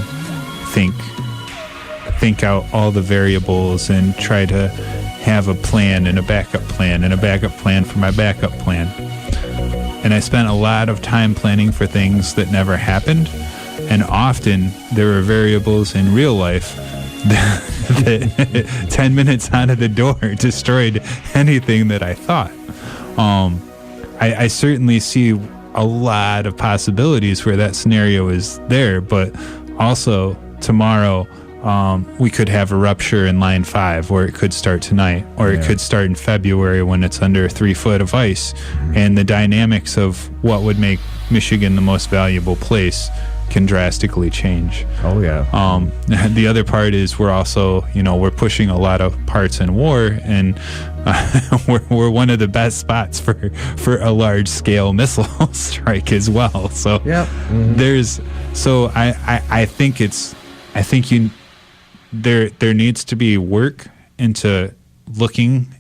think out all the variables and try to have a plan and a backup plan and a backup plan for my backup plan. And I spent a lot of time planning for things that never happened, and often there were variables in real life that 10 minutes out of the door destroyed anything that I thought. I certainly see a lot of possibilities where that scenario is there, but also tomorrow we could have a rupture in line 5, or it could start tonight, or it could start in February when it's under 3 foot of ice. And the dynamics of what would make Michigan the most valuable place can drastically change. Oh yeah. The other part is we're also, we're pushing a lot of parts in war, and we're one of the best spots for a large scale missile strike as well. So I think there needs to be work into looking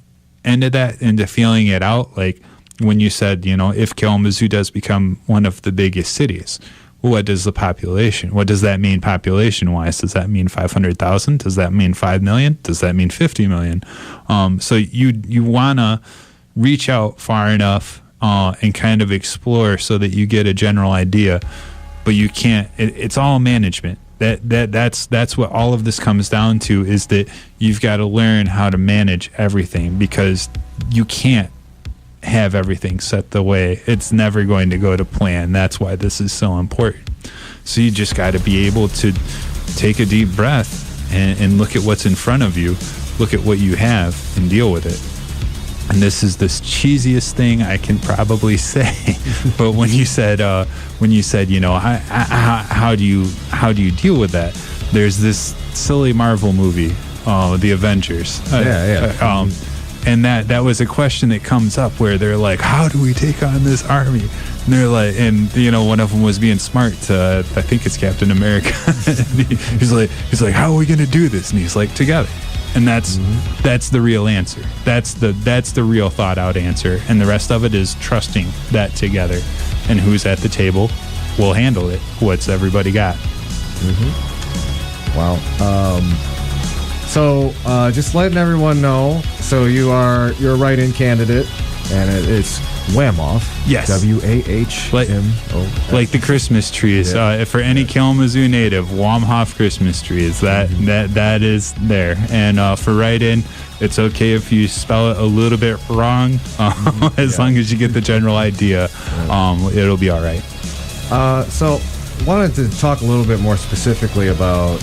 into that, into feeling it out. Like when you said, if Kalamazoo does become one of the biggest cities, what does that mean population-wise? Does that mean 500,000? Does that mean 5 million? Does that mean 50 million? So you want to reach out far enough and kind of explore so that you get a general idea, but you can't. It's all management. That's what all of this comes down to, is that you've got to learn how to manage everything, because you can't have everything set the way. It's never going to go to plan. That's why this is so important. So you just got to be able to take a deep breath and look at what's in front of you, look at what you have, and deal with it. And this is the cheesiest thing I can probably say, but when you said, how do you deal with that? There's this silly Marvel movie, The Avengers. And that was a question that comes up where they're like, how do we take on this army? And they're like, one of them was being smart. I think it's Captain America. he's like, how are we gonna do this? And he's like, together. And that's the real answer. That's the real thought out answer. And the rest of it is trusting that together. And who's at the table will handle it. What's everybody got? Wow. So just letting everyone know. So you're a write-in candidate, and it's Wahmoff. Yes. WAHMO. Like the Christmas trees. Yeah. For any Kalamazoo native, Wahmoff Christmas trees. That is there. And for write-in, it's okay if you spell it a little bit wrong, as long as you get the general idea. It'll be all right. So wanted to talk a little bit more specifically about.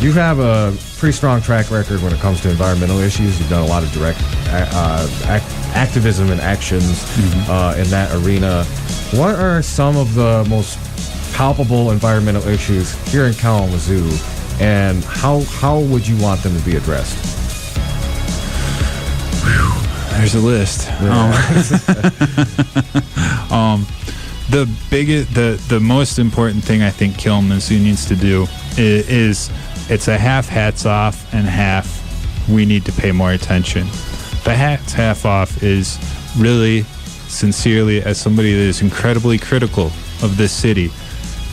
You have a pretty strong track record when it comes to environmental issues. You've done a lot of direct activism and actions in that arena. What are some of the most palpable environmental issues here in Kalamazoo, and how would you want them to be addressed? There's a list. The most important thing I think Kalamazoo needs to do It's a half hats off and half we need to pay more attention. The half off is really, sincerely, as somebody that is incredibly critical of this city,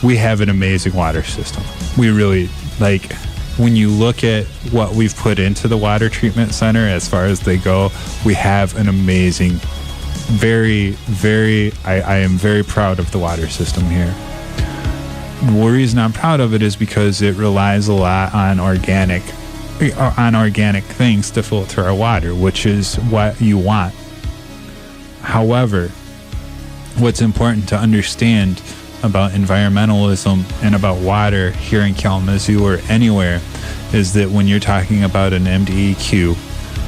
we have an amazing water system. We really, like, when you look at what we've put into the water treatment center as far as they go, we have an amazing, I am very proud of the water system here. The reason I'm proud of it is because it relies a lot on organic things to filter our water, which is what you want. However, what's important to understand about environmentalism and about water here in Kalamazoo or anywhere is that when you're talking about an MDEQ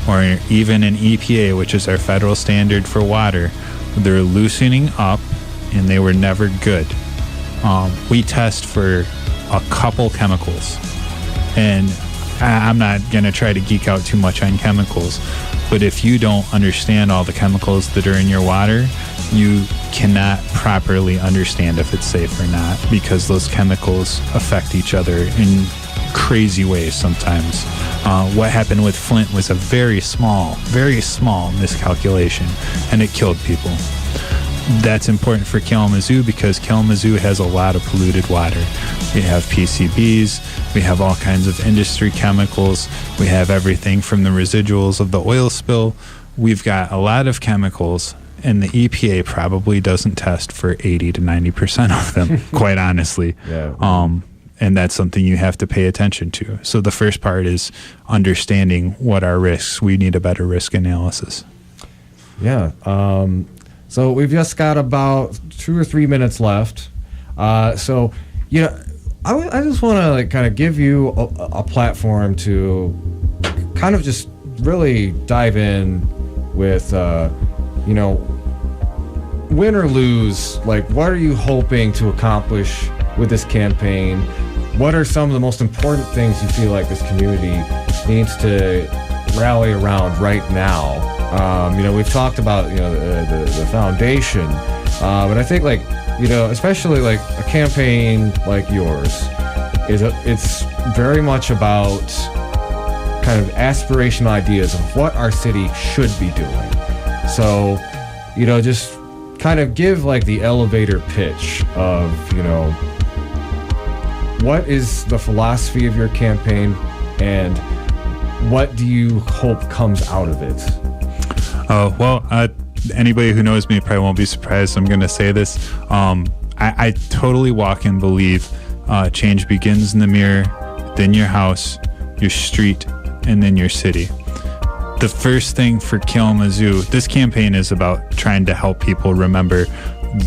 or even an EPA, which is our federal standard for water, they're loosening up and they were never good. We test for a couple chemicals, and I'm not going to try to geek out too much on chemicals, but if you don't understand all the chemicals that are in your water, you cannot properly understand if it's safe or not, because those chemicals affect each other in crazy ways sometimes. What happened with Flint was a very small miscalculation, and it killed people. That's important for Kalamazoo because Kalamazoo has a lot of polluted water. We have PCBs, we have all kinds of industry chemicals, we have everything from the residuals of the oil spill. We've got a lot of chemicals, and the EPA probably doesn't test for 80 to 90% of them, quite honestly. Yeah. And that's something you have to pay attention to. So the first part is understanding what are risks. We need a better risk analysis. Yeah. So we've just got about 2 or 3 minutes left. So, you know, I just want to like kind of give you a platform to kind of just really dive in with, you know, win or lose. Like, what are you hoping to accomplish with this campaign? What are some of the most important things you feel like this community needs to rally around right now? You know, we've talked about, you know, the foundation, but I think, like, you know, especially like a campaign like yours it's very much about kind of aspirational ideas of what our city should be doing. So, you know, just kind of give like the elevator pitch of, you know, what is the philosophy of your campaign and what do you hope comes out of it? Anybody who knows me probably won't be surprised I'm going to say this. I totally walk and believe change begins in the mirror, then your house, your street, and then your city. The first thing for Kalamazoo, this campaign is about trying to help people remember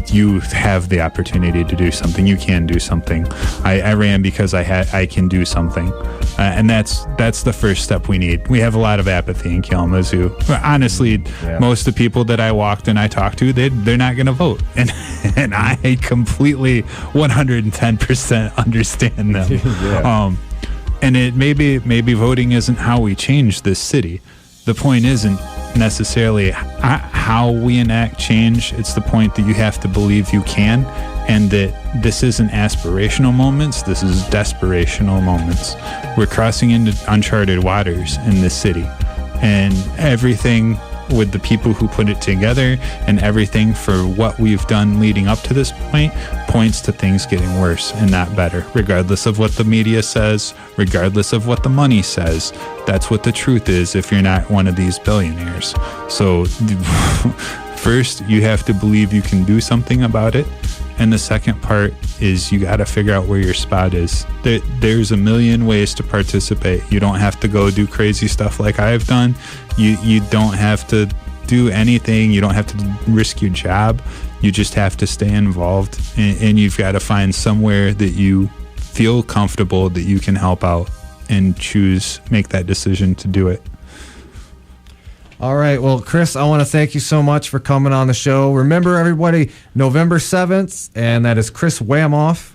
you have the opportunity to do something. You can do something. I ran because I can do something. And that's the first step we need. We have a lot of apathy in Kalamazoo. Honestly, most of the people that I walked and I talked to, they're not going to vote. And I completely 110% understand them. And it maybe voting isn't how we change this city. The point isn't necessarily how we enact change. It's the point that you have to believe you can, and that this isn't aspirational moments, this is desperational moments. We're crossing into uncharted waters in this city, and everything with the people who put it together and everything for what we've done leading up to this point points to things getting worse and not better, regardless of what the media says, regardless of what the money says. That's what the truth is if you're not one of these billionaires. So first, you have to believe you can do something about it. And the second part is you got to figure out where your spot is. There's a million ways to participate. You don't have to go do crazy stuff like I've done. You don't have to do anything. You don't have to risk your job. You just have to stay involved. And you've got to find somewhere that you feel comfortable that you can help out and make that decision to do it. All right. Well, Chris, I want to thank you so much for coming on the show. Remember, everybody, November 7th, and that is Chris Wahmoff.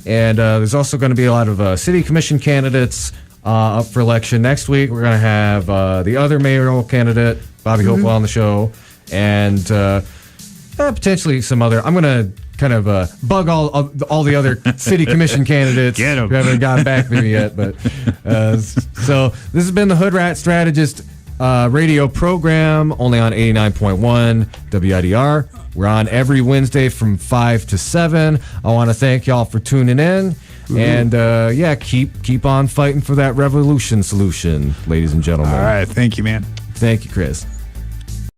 And there's also going to be a lot of city commission candidates up for election. Next week, we're going to have the other mayoral candidate, Bobby Hopewell, on the show, and potentially some other. I'm going to kind of bug all the other city commission candidates Get 'em. who haven't gotten back to me yet. But so this has been the Hoodrat Strategist radio program, only on 89.1 WIDR. We're on every Wednesday from 5 to 7. I want to thank y'all for tuning in. And keep on fighting for that revolution solution, ladies and gentlemen. All right. Thank you, man. Thank you, Chris.